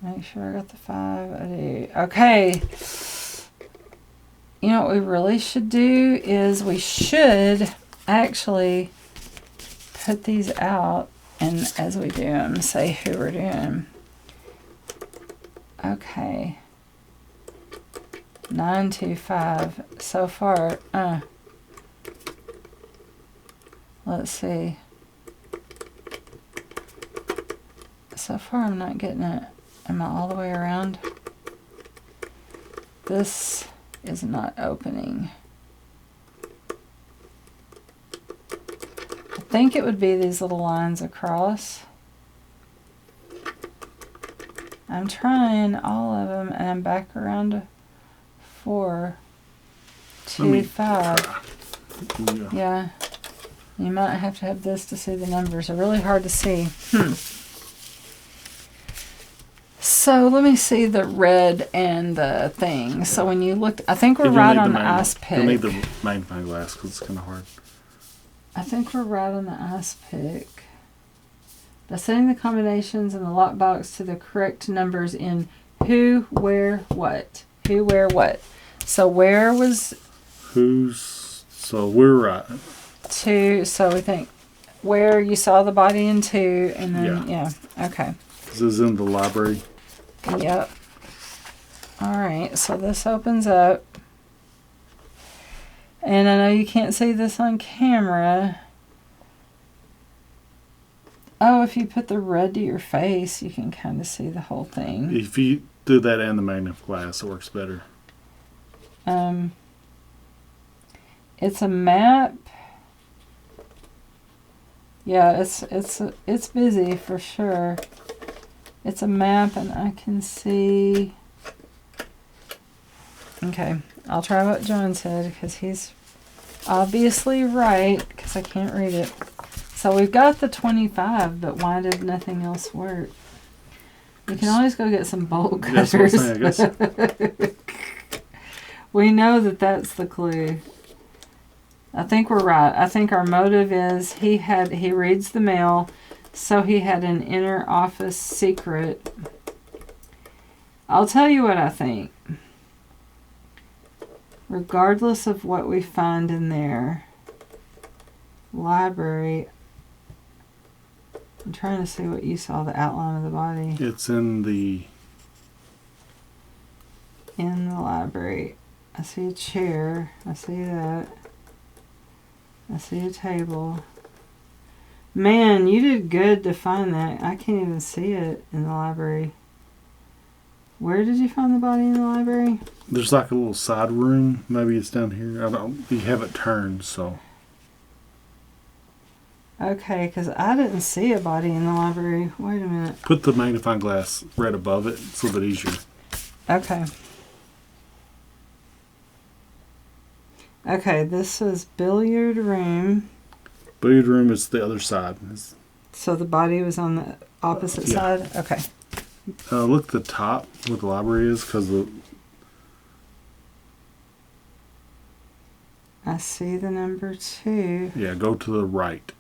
Make sure I got the 5. I do. Okay. You know what we really should do is we should actually put these out and as we do them, say who we're doing. Okay. 9, 2, 5. So far, let's see. So far I'm not getting it. Am I all the way around? This is not opening. I think it would be these little lines across. I'm trying all of them, and I'm back around to 4, 2, 5. Yeah. You might have to have this to see the numbers. They're really hard to see. So let me see the red and the thing. So when you looked, I think we're right on the ice pick. You'll need the magnifying glass because it's kind of hard. I think we're right on the ice pick. By setting the combinations in the lockbox to the correct numbers in who, where, what. Who, where, what. So where was... So we're right. 2, so we think where you saw the body in 2, and then, yeah okay. This is in the library. Yep. All right, so this opens up. And I know you can't see this on camera. Oh, if you put the red to your face, you can kind of see the whole thing. If you do that and the magnifying glass, it works better. It's a map. Yeah, it's busy for sure. It's a map, and I can see... Okay, I'll try what John said, because he's obviously right, because I can't read it. So we've got the 25, but why did nothing else work? You can always go get some bolt That's cutters. what I'm saying, I guess. We know that that's the clue. I think we're right. I think our motive is he reads the mail, so he had an inner office secret. I'll tell you what I think. Regardless of what we find in there, library, I'm trying to see what you saw, the outline of the body. It's in the library. I see a chair. I see that. I see a table. Man, you did good to find that. I can't even see it in the library. Where did you find the body in the library? There's like a little side room. Maybe it's down here. You have it turned, so. Okay, because I didn't see a body in the library. Wait a minute. Put the magnifying glass right above it. It's a little bit easier. Okay. Okay, this is billiard room. Billiard room is the other side. So the body was on the opposite side? Okay. Look at the top where the library is, because I see the number 2. Yeah, go to the right.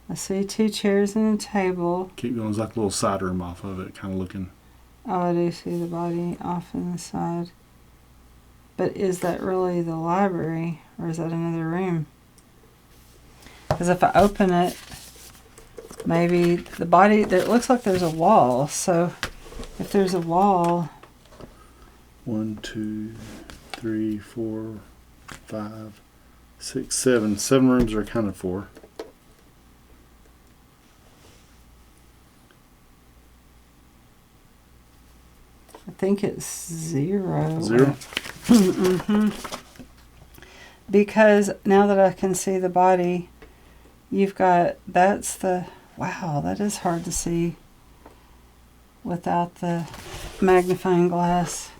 I see 2 chairs and a table. Keep going. There's like a little side room off of it, kind of looking. Oh, I do see the body off on the side. But is that really the library, or is that another room? Because if I open it, maybe the body, it looks like there's a wall. So if there's a wall. 1, 2, 3, 4, 5, 6, 7. 7 rooms are accounted for. I think it's 0. 0? Mm-hmm. Because now that I can see the body, you've got, wow, that is hard to see without the magnifying glass.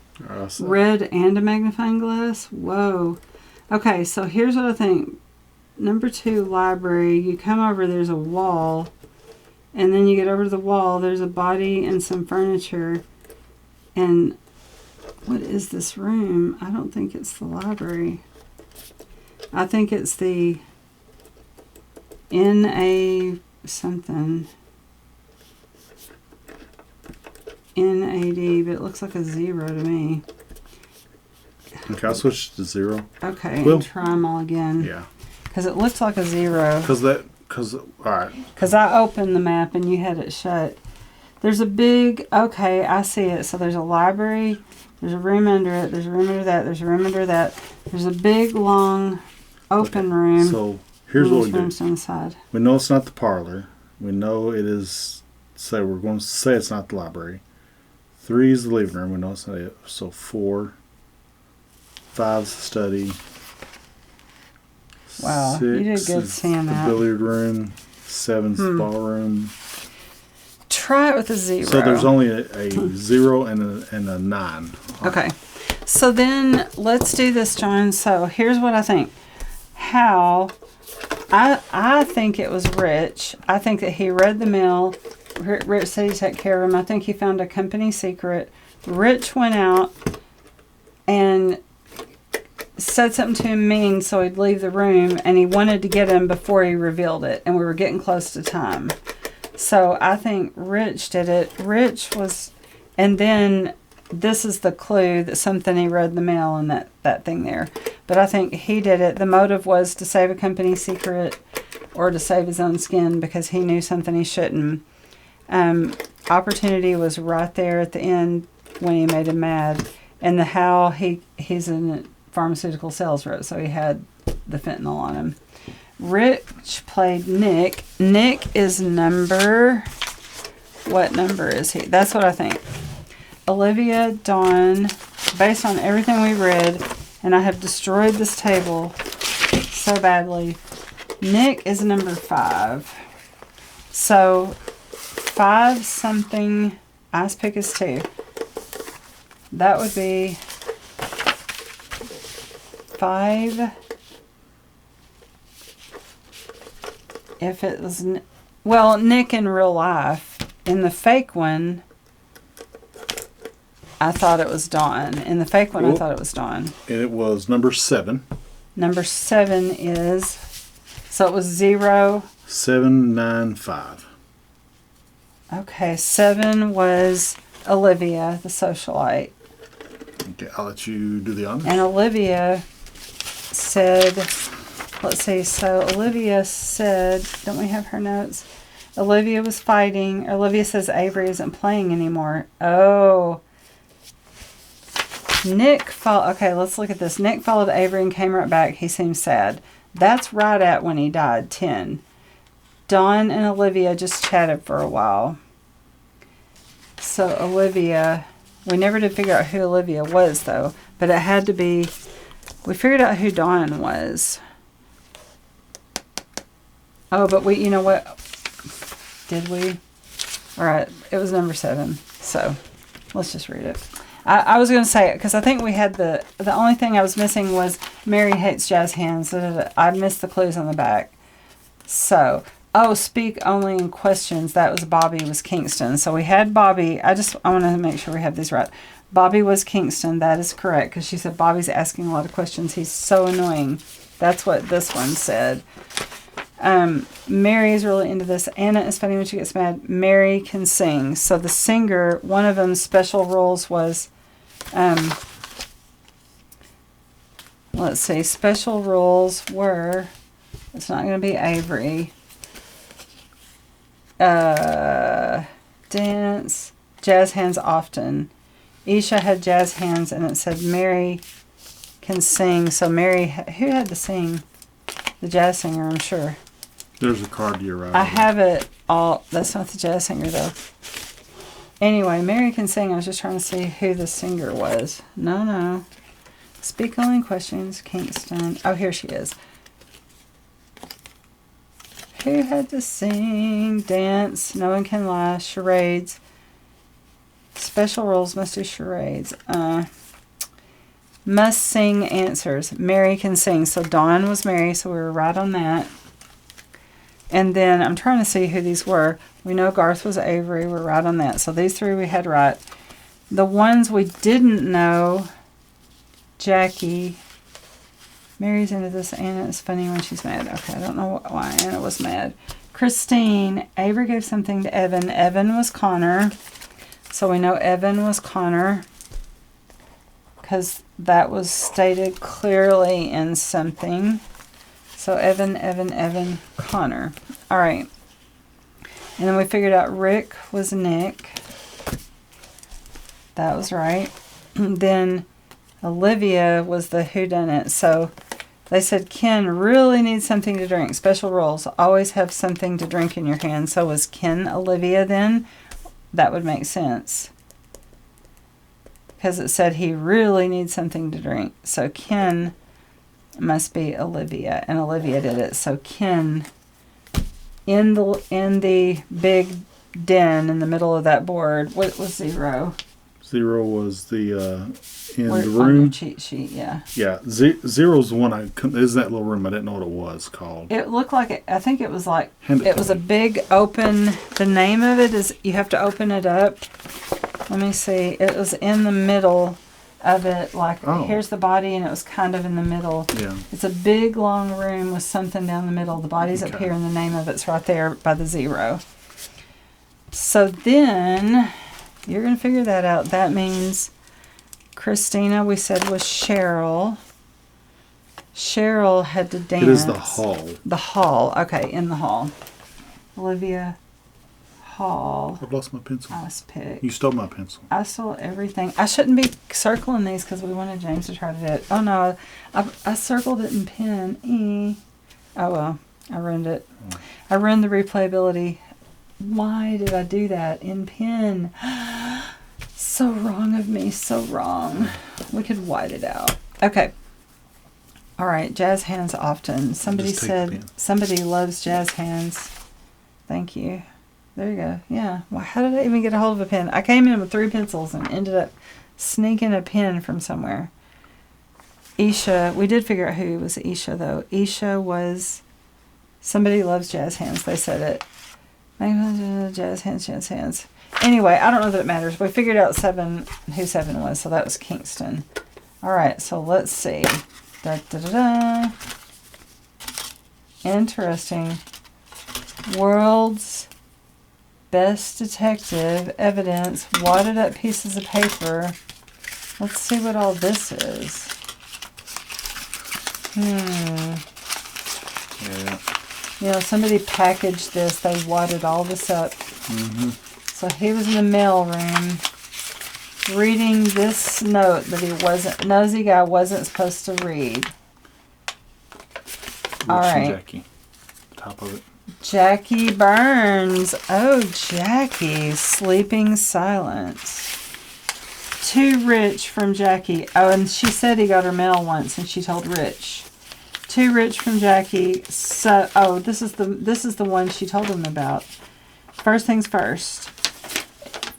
Red and a magnifying glass? Whoa. Okay, so here's what I think. Number 2, library. You come over, there's a wall. And then you get over to the wall, there's a body and some furniture. And what is this room? I don't think it's the library. I think it's the NA something. NAD, but it looks like a 0 to me. Okay, I'll switch to 0. Okay, Well, and try them all again. Yeah. Because it looks like a 0. Alright. Because I opened the map and you had it shut. There's a big, okay, I see it. So there's a library, there's a room under it, there's a room under that, there's a room under that. There's a big, long, open room. So here's what we do. On the side. We know it's not the parlor. We know it is, we're going to say it's not the library. 3 is the living room. We know it's not it. So 4, 5 is the study. Wow, you did good seeing that. The billiard room. 7 is the ballroom. Try it with a 0. So there's only a 0 and a 9. Okay. So then let's do this, John. So here's what I think. I think it was Rich. I think that he read the mail. Rich said he'd take care of him. I think he found a company secret. Rich went out and said something to him mean so he'd leave the room, and he wanted to get him before he revealed it, and we were getting close to time. So I think Rich did it. And then this is the clue that something he read in the mail and that thing there. But I think he did it. The motive was to save a company secret or to save his own skin because he knew something he shouldn't. Opportunity was right there at the end when he made him mad. And he's a pharmaceutical sales rep, so he had the fentanyl on him. Rich played Nick. Nick is what number is he? That's what I think. Olivia, Dawn, based on everything we read, and I have destroyed this table so badly. Nick is number 5. So 5 something, ice pick is 2. That would be 5. If it was, Nick in real life. In the fake one, I thought it was Dawn. In the fake one, I Oh. thought it was Dawn. And it was number 7. Number 7 is, so it was 0. 795. Okay, 7 was Olivia, the socialite. Okay, I'll let you do the honors. And Olivia said, let's see, so Olivia said, don't we have her notes? Olivia was fighting. Olivia says Avery isn't playing anymore. Oh. Okay, let's look at this. Nick followed Avery and came right back. He seemed sad. That's right at when he died, 10. Dawn and Olivia just chatted for a while. So Olivia, we never did figure out who Olivia was, though. But it had to be, we figured out who Dawn was. Oh, but you know what? Did we? All right, it was number 7. So let's just read it. I was going to say it because I think we had the only thing I was missing was Mary hates jazz hands. I missed the clues on the back. So, speak only in questions. That was Bobby was Kingston. So we had Bobby. I want to make sure we have these right. Bobby was Kingston. That is correct because she said Bobby's asking a lot of questions. He's so annoying. That's what this one said. Mary is really into this. Anna is funny when she gets mad. Mary can sing. So the singer, one of them's special roles was, let's see, special roles were, it's not going to be Avery. Dance, jazz hands often. Isha had jazz hands and it said Mary can sing. So Mary, who had to sing? The jazz singer, I'm sure. There's a card to your right. I have it all. That's not the jazz singer, though. Anyway, Mary can sing. I was just trying to see who the singer was. No. Speak only in questions. Kingston. Oh, here she is. Who had to sing? Dance. No one can lie. Charades. Special roles must do charades. Must sing answers. Mary can sing. So Dawn was Mary, so we were right on that. And then I'm trying to see who these were. We know Garth was Avery. We're right on that. So these 3 we had right. The ones we didn't know, Jackie. Mary's into this. Anna is funny when she's mad. Okay, I don't know why Anna was mad. Christine. Avery gave something to Evan. Evan was Connor. So we know Evan was Connor. Because that was stated clearly in something. So Evan, Connor. All right. And then we figured out Rick was Nick. That was right. Then Olivia was the whodunit. So they said Ken really needs something to drink. Special roles. Always have something to drink in your hand. So was Ken Olivia then? That would make sense. Because it said he really needs something to drink. So Ken must be Olivia, and Olivia did it. So Ken, in the big den in the middle of that board, what was 0? 0 was the in Where, the on your room. cheat sheet, yeah. Yeah, 0's the one I couldn't. Is that little room? I didn't know what it was called. It looked like I think it was like Hand it was a big open. The name of it is you have to open it up. Let me see. It was in the middle of it, like here's the body, and it was kind of in the middle. Yeah. It's a big long room with something down the middle. The body's up here, and the name of it's right there by the 0. So then you're gonna figure that out. That means Christina, we said, was Cheryl. Cheryl had to dance. It is the hall. The hall. Okay, in the hall. Olivia Hall. I've lost my pencil. Ice pick. You stole my pencil. I stole everything. I shouldn't be circling these because we wanted James to try to do it. Oh no, I circled it in pen. Oh well, I ruined it. I ruined the replayability. Why did I do that in pen? So wrong of me, so wrong. We could white it out. Okay. All right, jazz hands often. Somebody said somebody loves jazz hands. Thank you. There you go. Yeah. Well, how did I even get a hold of a pen? I came in with 3 pencils and ended up sneaking a pen from somewhere. Isha. We did figure out who was Isha, though. Isha was somebody loves jazz hands. They said it. Jazz hands, jazz hands. Anyway, I don't know that it matters. We figured out who 7 was, so that was Kingston. All right, so let's see. Da, da, da, da. Interesting. World's best detective, evidence, wadded up pieces of paper. Let's see what all this is. Yeah. You know, somebody packaged this. They wadded all this up. Mm-hmm. So he was in the mail room reading this note that nosy guy wasn't supposed to read. All right. Jackie. Top of it. Jackie Burns. Oh, Jackie. Sleeping silence. Too rich from Jackie. Oh, and she said he got her mail once, and she told Rich. Too rich from Jackie. So, oh, this is the one she told him about. First things first.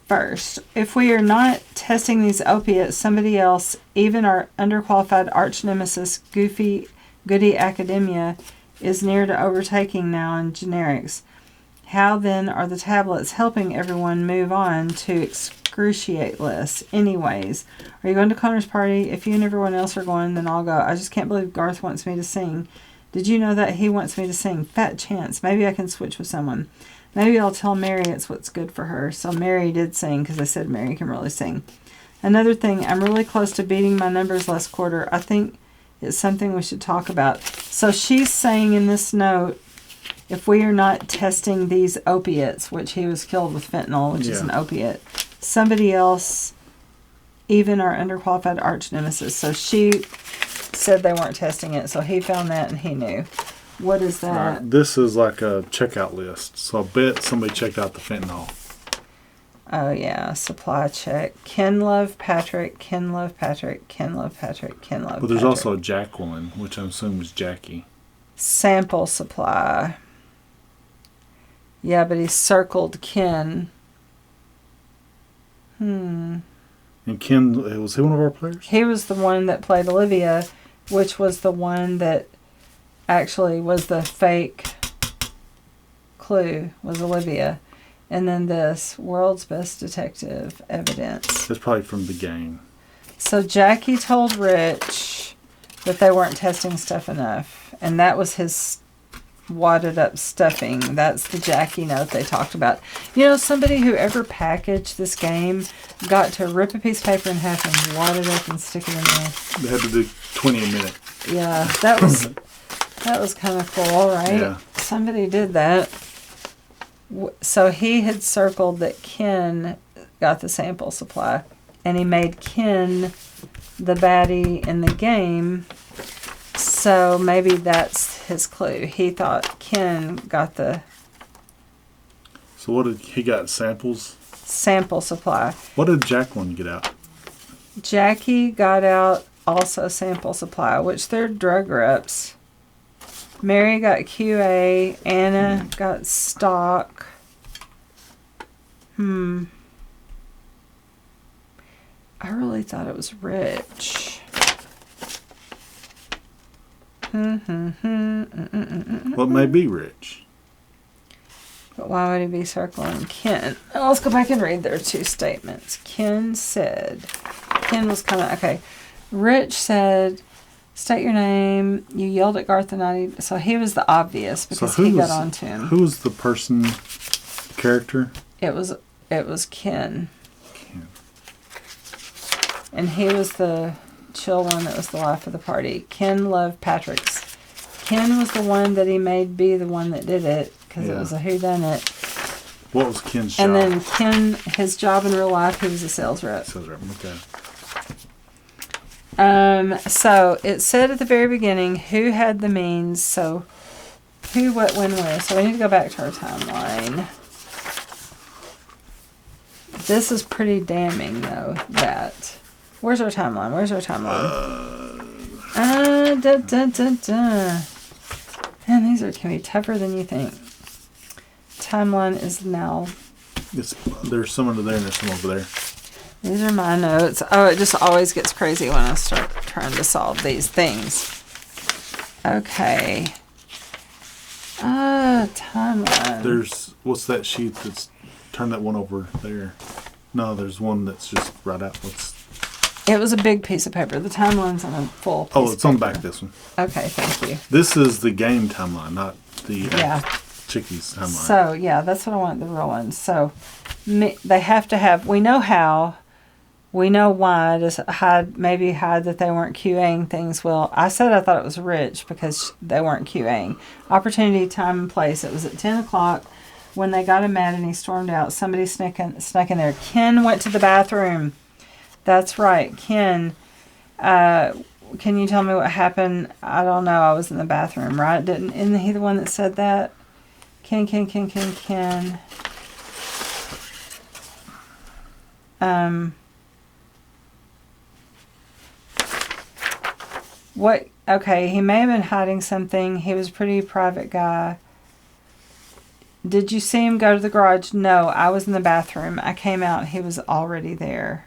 If we are not testing these opiates, somebody else, even our underqualified arch nemesis, Goody Academia, is near to overtaking now in generics. How then are the tablets helping everyone move on to excruciate less? Anyways, are you going to Connor's party? If you and everyone else are going, then I'll go. I just can't believe Garth wants me to sing. Did you know that he wants me to sing? Fat chance. Maybe I can switch with someone. Maybe I'll tell Mary it's what's good for her. So Mary did sing because I said Mary can really sing. Another thing, I'm really close to beating my numbers last quarter. I think it's something we should talk about. So she's saying in this note, if we are not testing these opiates, which he was killed with fentanyl, which is an opiate, somebody else, even our underqualified arch nemesis. So she said they weren't testing it, so he found that and he knew. What is that? Right. This is like a checkout list. So I bet somebody checked out the fentanyl. Oh, yeah. Supply check. Ken love Patrick. Ken love Patrick. Ken love Patrick. Ken love Patrick. But there's also a Jacqueline, which I'm assuming is Jackie. Sample supply. Yeah, but he circled Ken. And Ken, was he one of our players? He was the one that played Olivia, which was the one that actually was the fake clue, was Olivia. And then this, world's best detective, evidence. That's probably from the game. So Jackie told Rich that they weren't testing stuff enough. And that was his wadded up stuffing. That's the Jackie note they talked about. You know, somebody who ever packaged this game got to rip a piece of paper in half and wad it up and stick it in there. They had to do 20 a minute. Yeah, that was kind of cool, right? Yeah. Somebody did that. So he had circled that Ken got the sample supply, and he made Ken the baddie in the game. So maybe that's his clue. He thought Ken got the... So what did he got? Samples? Sample supply. What did Jacqueline get out? Jackie got out also sample supply, which they're drug reps. Mary got QA. Anna got stock. I really thought it was Rich. Well, it may be Rich. But why would he be circling Ken? Well, let's go back and read their two statements. Ken said, Ken was kind of, okay. Rich said, state your name. You yelled at Garth the night. So he was the obvious because he got on to him. Who was the person, character? It was Ken. And he was the chill one that was the life of the party. Ken loved Patrick's. Ken was the one that he made be the one that did it because it was a whodunit. What was Ken's job? And then Ken, his job in real life, he was a sales rep. Sales rep, okay. So it said at the very beginning who had the means. So who, what, when, where. So we need to go back to our timeline. This is pretty damning, though. That. Where's our timeline? Man, these can be tougher than you think. Timeline is now. There's some under there and there's some over there. These are my notes. Oh, it just always gets crazy when I start trying to solve these things. Okay. Timeline. What's that sheet that's turn that one over there. No, there's one that's just right out. It was a big piece of paper. The timeline's on a full piece Oh, it's on the back of this one. Okay, thank you. This is the game timeline, not the Chickies timeline. So, yeah, that's what I want, the real one. So, they have to have, we know how, we know why, to hide that they weren't QAing things. Well, I said I thought it was Rich because they weren't QAing. Opportunity, time, and place. It was at 10 o'clock when they got him mad and he stormed out. Somebody snuck in there. Ken went to the bathroom. That's right, Ken. Can you tell me what happened? I don't know. I was in the bathroom, right? Isn't he the one that said that? Ken. What? Okay, he may have been hiding something. He was a pretty private guy. Did you see him go to the garage? No, I was in the bathroom. I came out. He was already there.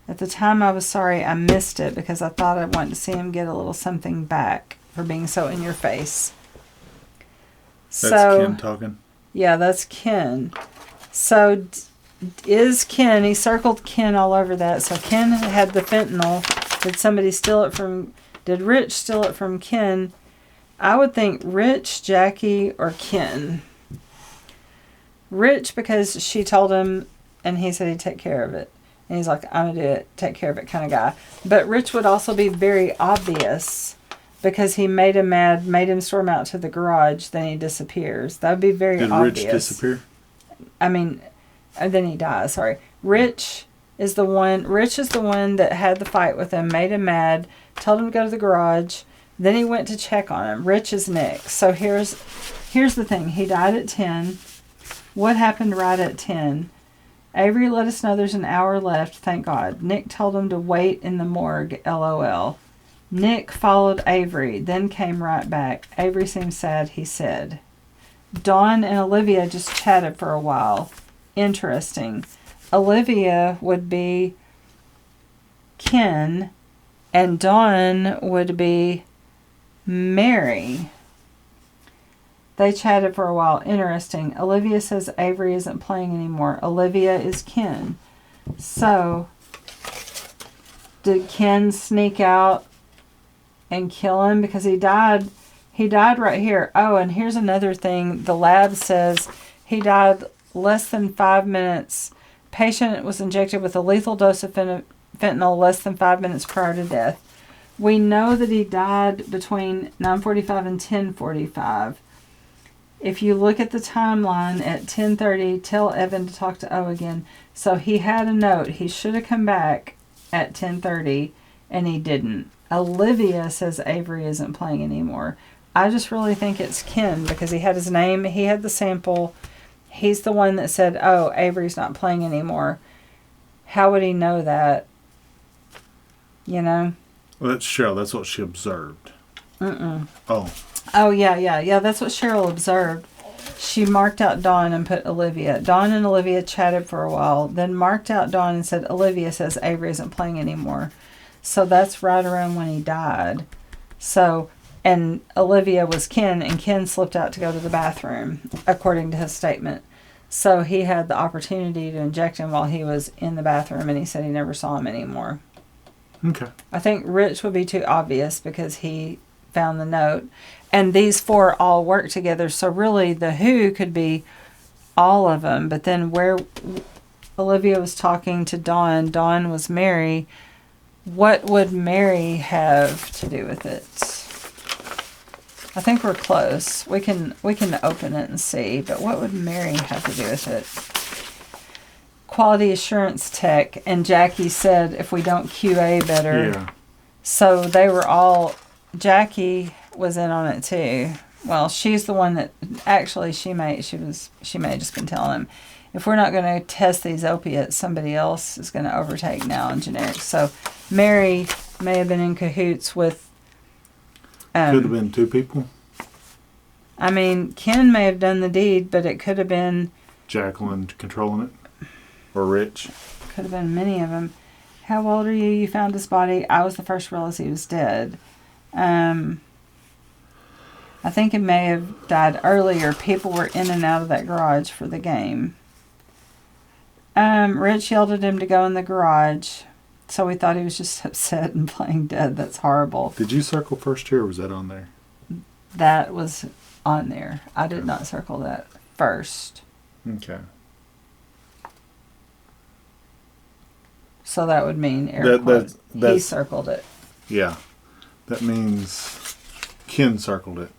At the time, I was sorry I missed it because I thought I wanted to see him get a little something back for being so in your face. That's Ken talking? Yeah, that's Ken. So, is Ken, he circled Ken all over that. So, Ken had the fentanyl. Did Rich steal it from Ken? I would think Rich, Jackie, or Ken. Rich, because she told him, and he said he'd take care of it. And he's like, I'm going to do it, take care of it kind of guy. But Rich would also be very obvious because he made him mad, made him storm out to the garage, then he disappears. That would be very obvious. Did Rich disappear? I mean, then he dies, sorry. Rich is the one that had the fight with him, made him mad, told him to go to the garage. Then he went to check on him. Rich is Nick. So here's the thing. He died at 10. What happened right at 10? Avery let us know there's an hour left, thank God. Nick told him to wait in the morgue, LOL. Nick followed Avery, then came right back. Avery seemed sad, he said. Dawn and Olivia just chatted for a while. Interesting. Olivia would be Ken, and Dawn would be Mary. They chatted for a while. Interesting. Olivia says Avery isn't playing anymore. Olivia is Ken. So, did Ken sneak out and kill him? Because he died right here. Oh, and here's another thing. The lab says he died less than 5 minutes. Patient was injected with a lethal dose of fentanyl less than 5 minutes prior to death. We know that he died between 9:45 and 10:45. If you look at the timeline at 10:30, tell Evan to talk to O again. So he had a note. He should have come back at 10:30, and he didn't. Olivia says Avery isn't playing anymore. I just really think it's Ken because he had his name. He had the sample. He's the one that said, oh, Avery's not playing anymore. How would he know that? You know? Well, that's Cheryl. That's what she observed. Oh. Oh, yeah. That's what Cheryl observed. She marked out Dawn and put Olivia. Dawn and Olivia chatted for a while, then marked out Dawn and said, Olivia says Avery isn't playing anymore. So that's right around when he died. So, and Olivia was Ken, and Ken slipped out to go to the bathroom, according to his statement. So he had the opportunity to inject him while he was in the bathroom, and he said he never saw him anymore. Okay. I think Rich would be too obvious because he found the note. And these four all work together. So really the who could be all of them. But then where Olivia was talking to Dawn was Mary. What would Mary have to do with it? I think we're close. We can open it and see. But what would Mary have to do with it? Quality assurance tech. And Jackie said if we don't QA better. Yeah. So they were all... Jackie was in on it too. Well, she's the one that actually she may have just been telling him, if we're not going to test these opiates, somebody else is going to overtake now in generics. So Mary may have been in cahoots with. Could have been two people. I mean, Ken may have done the deed, but it could have been Jacqueline controlling it, or Rich. Could have been many of them. How old are you? You found his body. I was the first to realize he was dead. I think it may have died earlier. People were in and out of that garage for the game. Rich yelled at him to go in the garage. So we thought he was just upset and playing dead. That's horrible. Did you circle first here, or was that on there? That was on there. I did not circle that first. Okay. So that would mean Eric he circled it. Yeah. That means Ken circled it.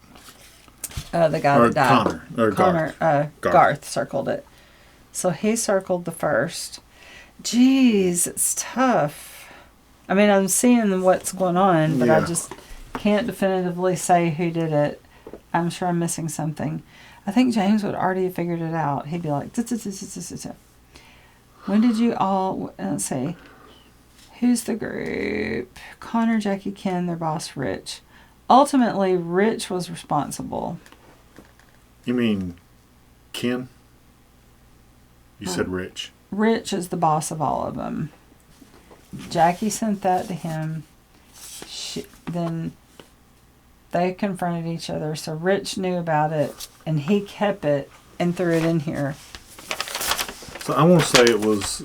The guy that died. Connor. Garth circled it. So he circled the first. Jeez, it's tough. I mean, I'm seeing what's going on, but I just can't definitively say who did it. I'm sure I'm missing something. I think James would already have figured it out. He'd be like, when did you all, let's see, who's the group? Connor, Jackie, Ken, their boss, Rich. Ultimately, Rich was responsible. You mean Ken? You said Rich. Rich is the boss of all of them. Jackie sent that to him. Then they confronted each other. So Rich knew about it, and he kept it and threw it in here. So I want to say it was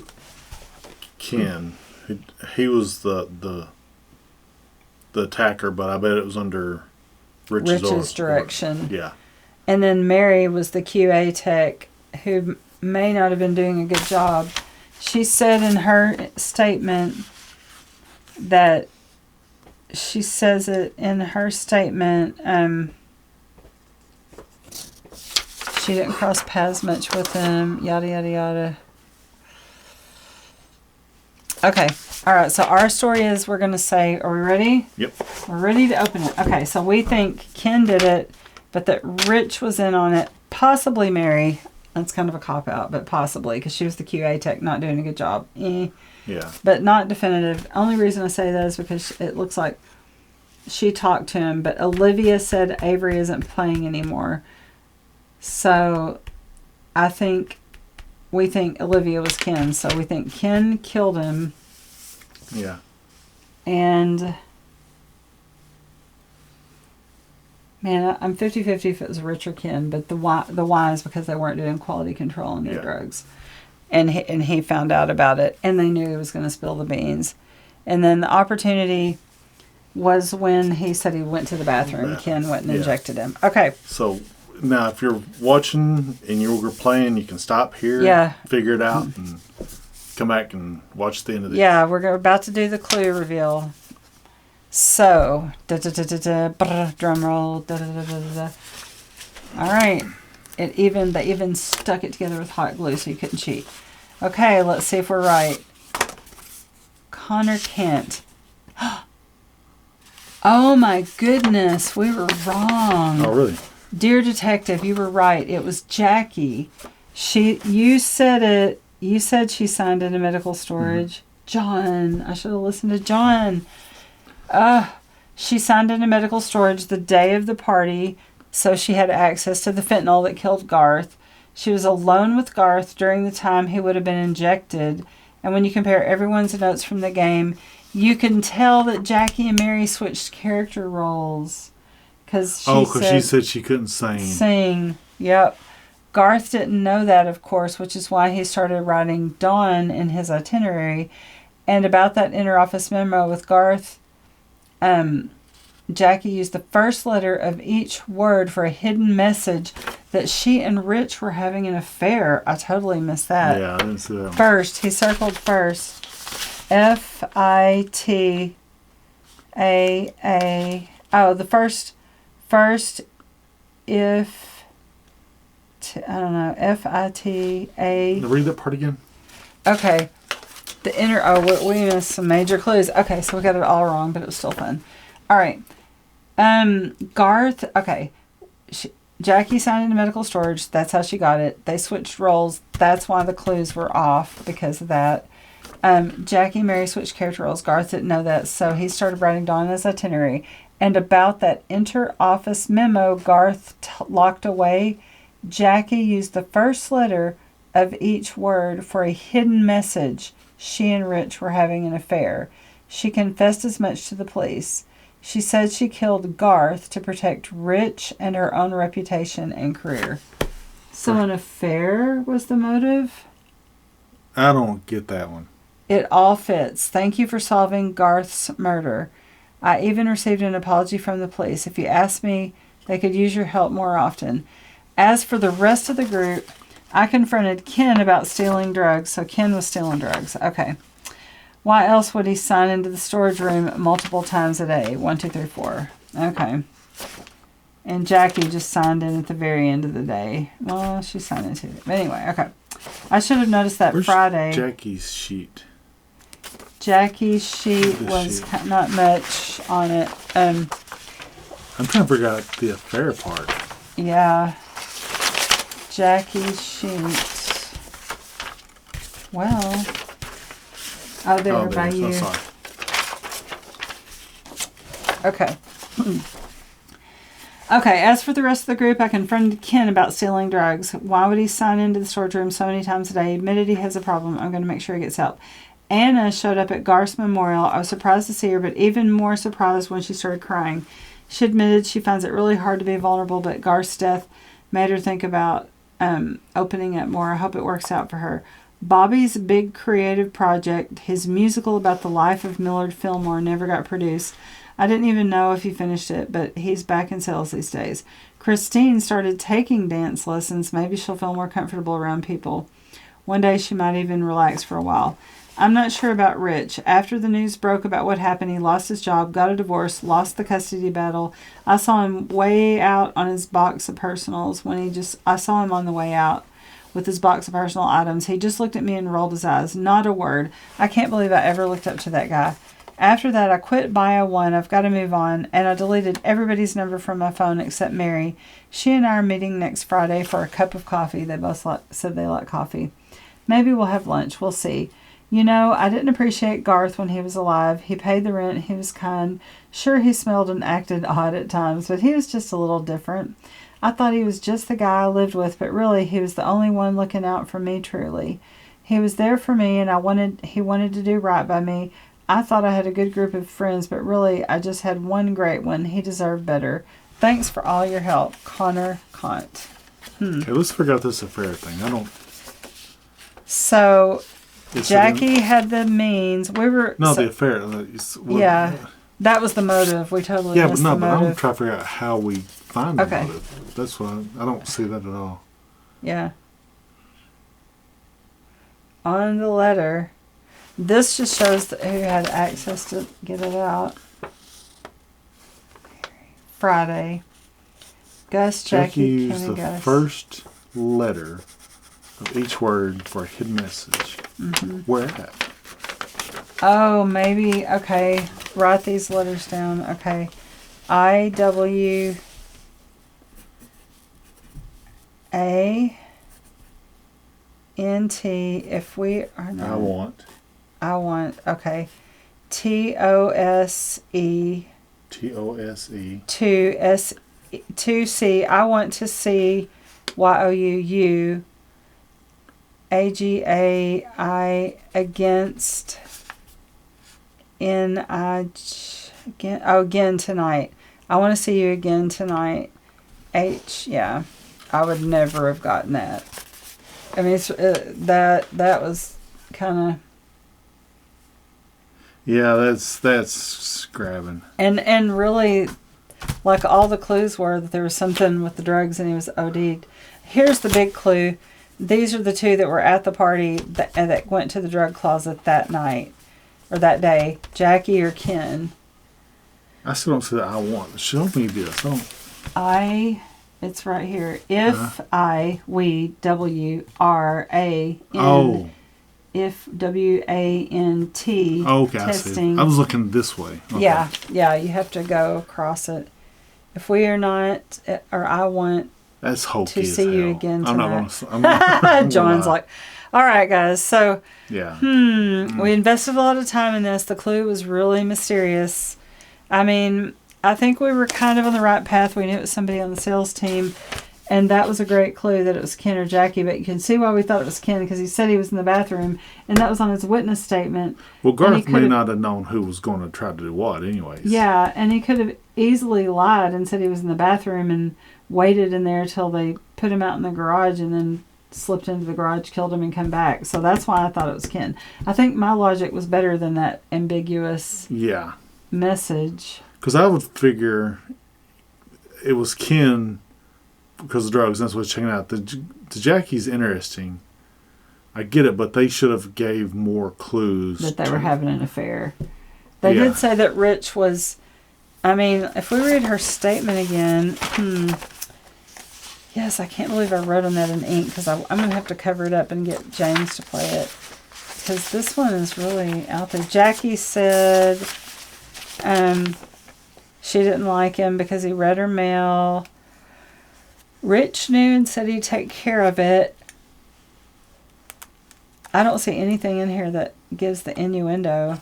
Ken. He was the attacker, but I bet it was under Rich's direction. Yeah. And then Mary was the QA tech who may not have been doing a good job. She said in her statement that she says it in her statement. She didn't cross paths much with him. Yada yada yada. Okay. All right. So our story is we're going to say, are we ready? Yep. We're ready to open it. Okay. So we think Ken did it, but that Rich was in on it. Possibly Mary. That's kind of a cop-out, but possibly, because she was the QA tech not doing a good job. Yeah. But not definitive. Only reason I say that is because it looks like she talked to him, but Olivia said Avery isn't playing anymore. So we think Olivia was Ken. So we think Ken killed him. Yeah. And man, I'm 50-50 if it was Rich or Ken, but the why is because they weren't doing quality control on their drugs. And he found out about it, and they knew he was going to spill the beans. And then the opportunity was when he said he went to the bathroom. Ken went and injected him. Okay. So now if you're watching and you were playing, you can stop here, figure it out, and come back and watch the end of this. Yeah, we're about to do the clue reveal. So, drum roll. All right. They even stuck it together with hot glue so you couldn't cheat. Okay, let's see if we're right. Connor Kent. Oh my goodness, we were wrong. Oh, really? Dear detective, you were right. It was Jackie. You said it. You said she signed into medical storage. John, I should have listened to John. She signed into medical storage the day of the party, so she had access to the fentanyl that killed Garth. She was alone with Garth during the time he would have been injected. And when you compare everyone's notes from the game, you can tell that Jackie and Mary switched character roles. Because she said she couldn't sing. Sing, yep. Garth didn't know that, of course, which is why he started writing Dawn in his itinerary. And about that interoffice memo with Garth, Jackie used the first letter of each word for a hidden message that she and Rich were having an affair. I totally missed that. Yeah, I didn't see that one. First, he circled first. F-I-T-A-A. Oh, the first if... I don't know. F-I-T-A... Read that part again. Okay. We missed some major clues. Okay, so we got it all wrong, but it was still fun. All right. Garth, okay. Jackie signed into medical storage. That's how she got it. They switched roles. That's why the clues were off, because of that. Jackie and Mary switched character roles. Garth didn't know that, so he started writing down his itinerary. And about that inter-office memo Garth locked away, Jackie used the first letter of each word for a hidden message. She and Rich were having an affair. She confessed as much to the police. She said she killed Garth to protect Rich and her own reputation and career. So an affair was the motive? I don't get that one. It all fits. Thank you for solving Garth's murder. I even received an apology from the police. If you ask me, they could use your help more often. As for the rest of the group, I confronted Ken about stealing drugs. So Ken was stealing drugs. Okay. Why else would he sign into the storage room multiple times a day? 1, 2, 3, 4. Okay. And Jackie just signed in at the very end of the day. Well, she signed into it. But anyway, okay. I should have noticed that Where's Friday. Jackie's sheet? Jackie's sheet was not much on it. I'm trying to figure out the affair part. Yeah. Jackie's sheet. Well. Oh, there by you. Oh, sorry. Okay. Okay, as for the rest of the group, I confronted Ken about stealing drugs. Why would he sign into the storage room so many times a day? He admitted he has a problem. I'm going to make sure he gets help. Anna showed up at Garth's memorial. I was surprised to see her, but even more surprised when she started crying. She admitted she finds it really hard to be vulnerable, but Garth's death made her think about opening up more. I hope it works out for her. Bobby's big creative project, his musical about the life of Millard Fillmore, never got produced. I didn't even know if he finished it, but he's back in sales these days. Christine started taking dance lessons. Maybe she'll feel more comfortable around people. One day she might even relax for a while. I'm not sure about Rich. After the news broke about what happened, he lost his job, got a divorce, lost the custody battle. I saw him way out on his box of personals I saw him on the way out with his box of personal items. He just looked at me and rolled his eyes. Not a word. I can't believe I ever looked up to that guy. After that, I quit Bio 1. I've got to move on. And I deleted everybody's number from my phone except Mary. She and I are meeting next Friday for a cup of coffee. They both said they like coffee. Maybe we'll have lunch. We'll see. You know, I didn't appreciate Garth when he was alive. He paid the rent. He was kind. Sure, he smelled and acted odd at times, but he was just a little different. I thought he was just the guy I lived with, but really, he was the only one looking out for me truly. He was there for me, and he wanted to do right by me. I thought I had a good group of friends, but really, I just had one great one. He deserved better. Thanks for all your help, Connor Kant. Okay, let's figure out this affair thing. So, Jackie had the means. The affair. Yeah, that was the motive. We totally missed the motive. But I'm trying to figure out how we find the motive. That's what I don't see that at all. Yeah. On the letter, this just shows who had access to get it out. Friday. Gus, Jackie, Ken, and Gus. The first letter of each word for a hidden message. Mm-hmm. Where at? Oh, maybe. Okay. Write these letters down. Okay. I-W-A-N-T. If we are not. I want. Okay. T-O-S-E. T-O-S-E. 2-C. I want to see Y-O-U-U. A-G-A-I against N-I again tonight. I want to see you again tonight. H, yeah. I would never have gotten that. I mean, it's, that was kind of... Yeah, that's grabbing. And really, like all the clues were that there was something with the drugs and he was OD'd. Here's the big clue. These are the two that were at the party that went to the drug closet that night or that day. Jackie or Ken. I still don't see that I want. Show me this. It's right here. If W-R-A-N. Oh. If W-A-N-T. Oh, okay, testing. I see. I was looking this way. Okay. Yeah, you have to go across it. If we are not, or I want That's hokey to see as you hell. again I'm tonight. not going to. John's like, all right, guys. So, yeah. We invested a lot of time in this. The clue was really mysterious. I mean, I think we were kind of on the right path. We knew it was somebody on the sales team. And that was a great clue that it was Ken or Jackie. But you can see why we thought it was Ken, because he said he was in the bathroom. And that was on his witness statement. Well, Garth may not have known who was going to try to do what anyways. Yeah, and he could have easily lied and said he was in the bathroom and waited in there till they put him out in the garage and then slipped into the garage, killed him, and come back. So that's why I thought it was Ken. I think my logic was better than that ambiguous message. Because I would figure it was Ken because of drugs. That's what's checking out. The Jackie's interesting. I get it, but they should have gave more clues. That they were having an affair. They did say that Rich was... I mean, if we read her statement again... Yes, I can't believe I wrote on that in ink because I'm going to have to cover it up and get James to play it. Because this one is really out there. Jackie said she didn't like him because he read her mail. Rich knew and said he'd take care of it. I don't see anything in here that gives the innuendo.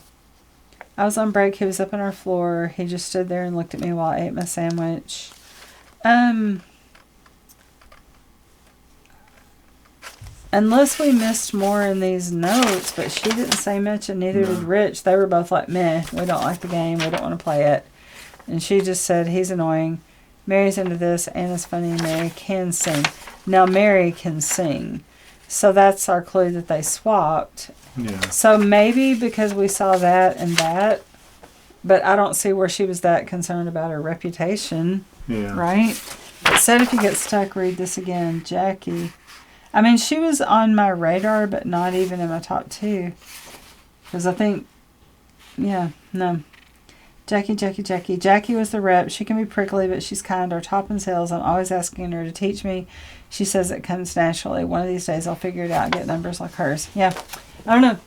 I was on break. He was up on our floor. He just stood there and looked at me while I ate my sandwich. Unless we missed more in these notes, but she didn't say much and neither did Rich. They were both like, meh, we don't like the game. We don't want to play it. And she just said, he's annoying. Mary's into this. Anna's funny. Mary can sing. Now Mary can sing. So that's our clue that they swapped. Yeah. So maybe because we saw that and that, but I don't see where she was that concerned about her reputation. Yeah. Right? It said if you get stuck, read this again. Jackie. I mean, she was on my radar, but not even in my top 2. Because I think, no. Jackie. Jackie was the rep. She can be prickly, but she's kind. Our top in sales. I'm always asking her to teach me. She says it comes naturally. One of these days I'll figure it out and get numbers like hers. Yeah. I don't know.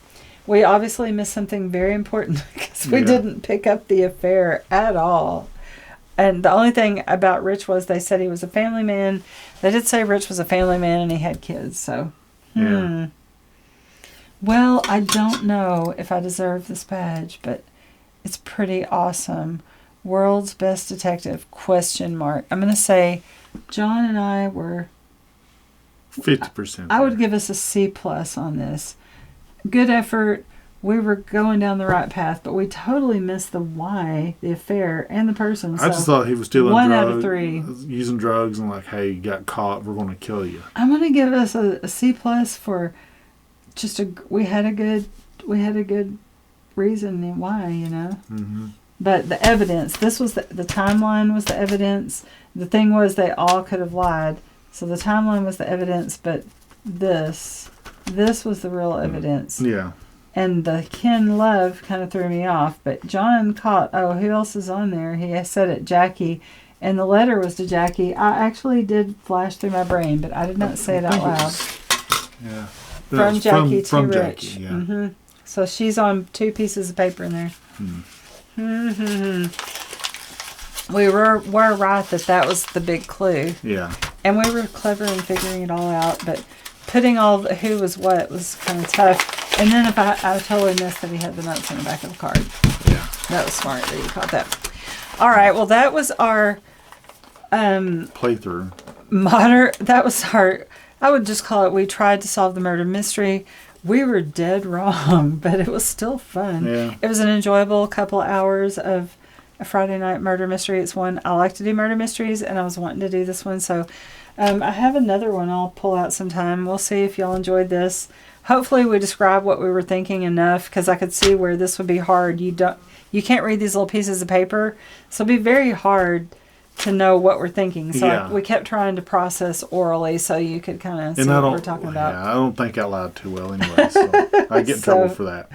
We obviously missed something very important because we didn't pick up the affair at all. And the only thing about Rich was they said he was a family man. They did say Rich was a family man and he had kids. So, Well, I don't know if I deserve this badge, but it's pretty awesome. World's best detective, ? I'm going to say John and I were... 50%. I would give us a C+ on this. Good effort. We were going down the right path, but we totally missed the why, the affair, and the person. So I just thought he was stealing 1 drugs, out of 3. using drugs, and like, hey, you got caught, we're going to kill you. I'm going to give us a C+ for just we had a good reason why, you know. Mm-hmm. But the evidence, this was the timeline was the evidence. The thing was they all could have lied. So the timeline was the evidence, but this was the real evidence. Yeah. And the Ken Love kind of threw me off. But John caught, who else is on there? He said it, Jackie. And the letter was to Jackie. I actually did flash through my brain, but I did not say it out loud. Yeah. From Jackie to from Rich. Jackie, yeah. Mm-hmm. So she's on 2 pieces of paper in there. Mm-hmm. We were right that was the big clue. Yeah. And we were clever in figuring it all out, but putting all the who was what was kind of tough. And then if I totally missed that he had the notes on the back of the card. Yeah. That was smart that you caught that. All right. Well, that was our playthrough. That was our, I would just call it, we tried to solve the murder mystery. We were dead wrong, but it was still fun. Yeah. It was an enjoyable couple hours of a Friday night murder mystery. It's one I like to do murder mysteries, and I was wanting to do this one. So I have another one I'll pull out sometime. We'll see if y'all enjoyed this. Hopefully we described what we were thinking enough, because I could see where this would be hard. You can't read these little pieces of paper, so it'll be very hard to know what we're thinking. So we kept trying to process orally so you could kind of see what we're talking about. Yeah, I don't think out loud too well anyway, so I get in trouble for that.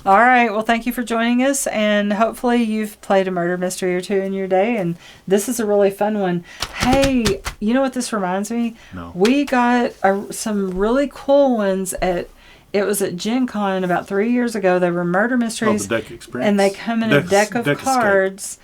All right. Well, thank you for joining us, and hopefully you've played a murder mystery or 2 in your day, and this is a really fun one. Hey, you know what this reminds me? No. We got some really cool ones it was at Gen Con about 3 years ago. They were murder mysteries. The deck experience. And they come in a deck of cards.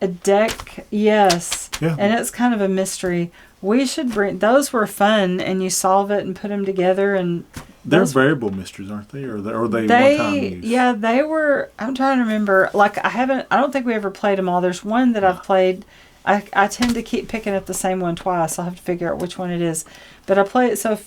A deck, yes. Yeah. And it's kind of a mystery. We should bring, those were fun, and you solve it and put them together, and they're variable mysteries, aren't they? Or are they one-time use? Yeah, they were. I'm trying to remember. Like, I don't think we ever played them all. There's one that I've played. I tend to keep picking up the same one twice. I'll have to figure out which one it is. But I played it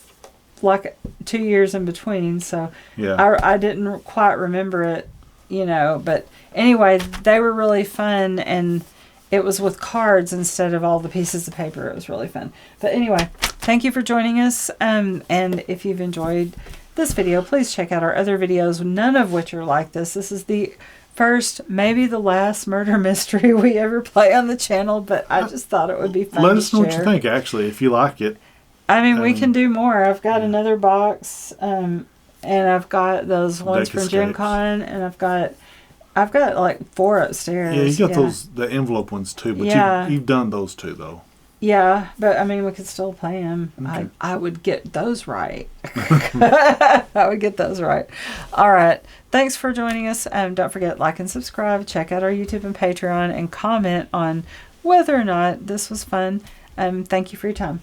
like 2 years in between, so I didn't quite remember it, But anyway, they were really fun, and it was with cards instead of all the pieces of paper. It was really fun. But anyway, thank you for joining us. And if you've enjoyed this video, please check out our other videos, none of which are like this. This is the first, maybe the last murder mystery we ever play on the channel, but I just thought it would be fun. Let us know what you think, actually, if you like it. I mean, we can do more. I've got another box, and I've got those ones from Gen Con, and I've got like 4 upstairs. Yeah, you got the envelope ones too, but you've done those too, though. Yeah, but I mean, we could still play them. Okay. I would get those right. I would get those right. All right. Thanks for joining us. Don't forget, like and subscribe. Check out our YouTube and Patreon, and comment on whether or not this was fun. Thank you for your time.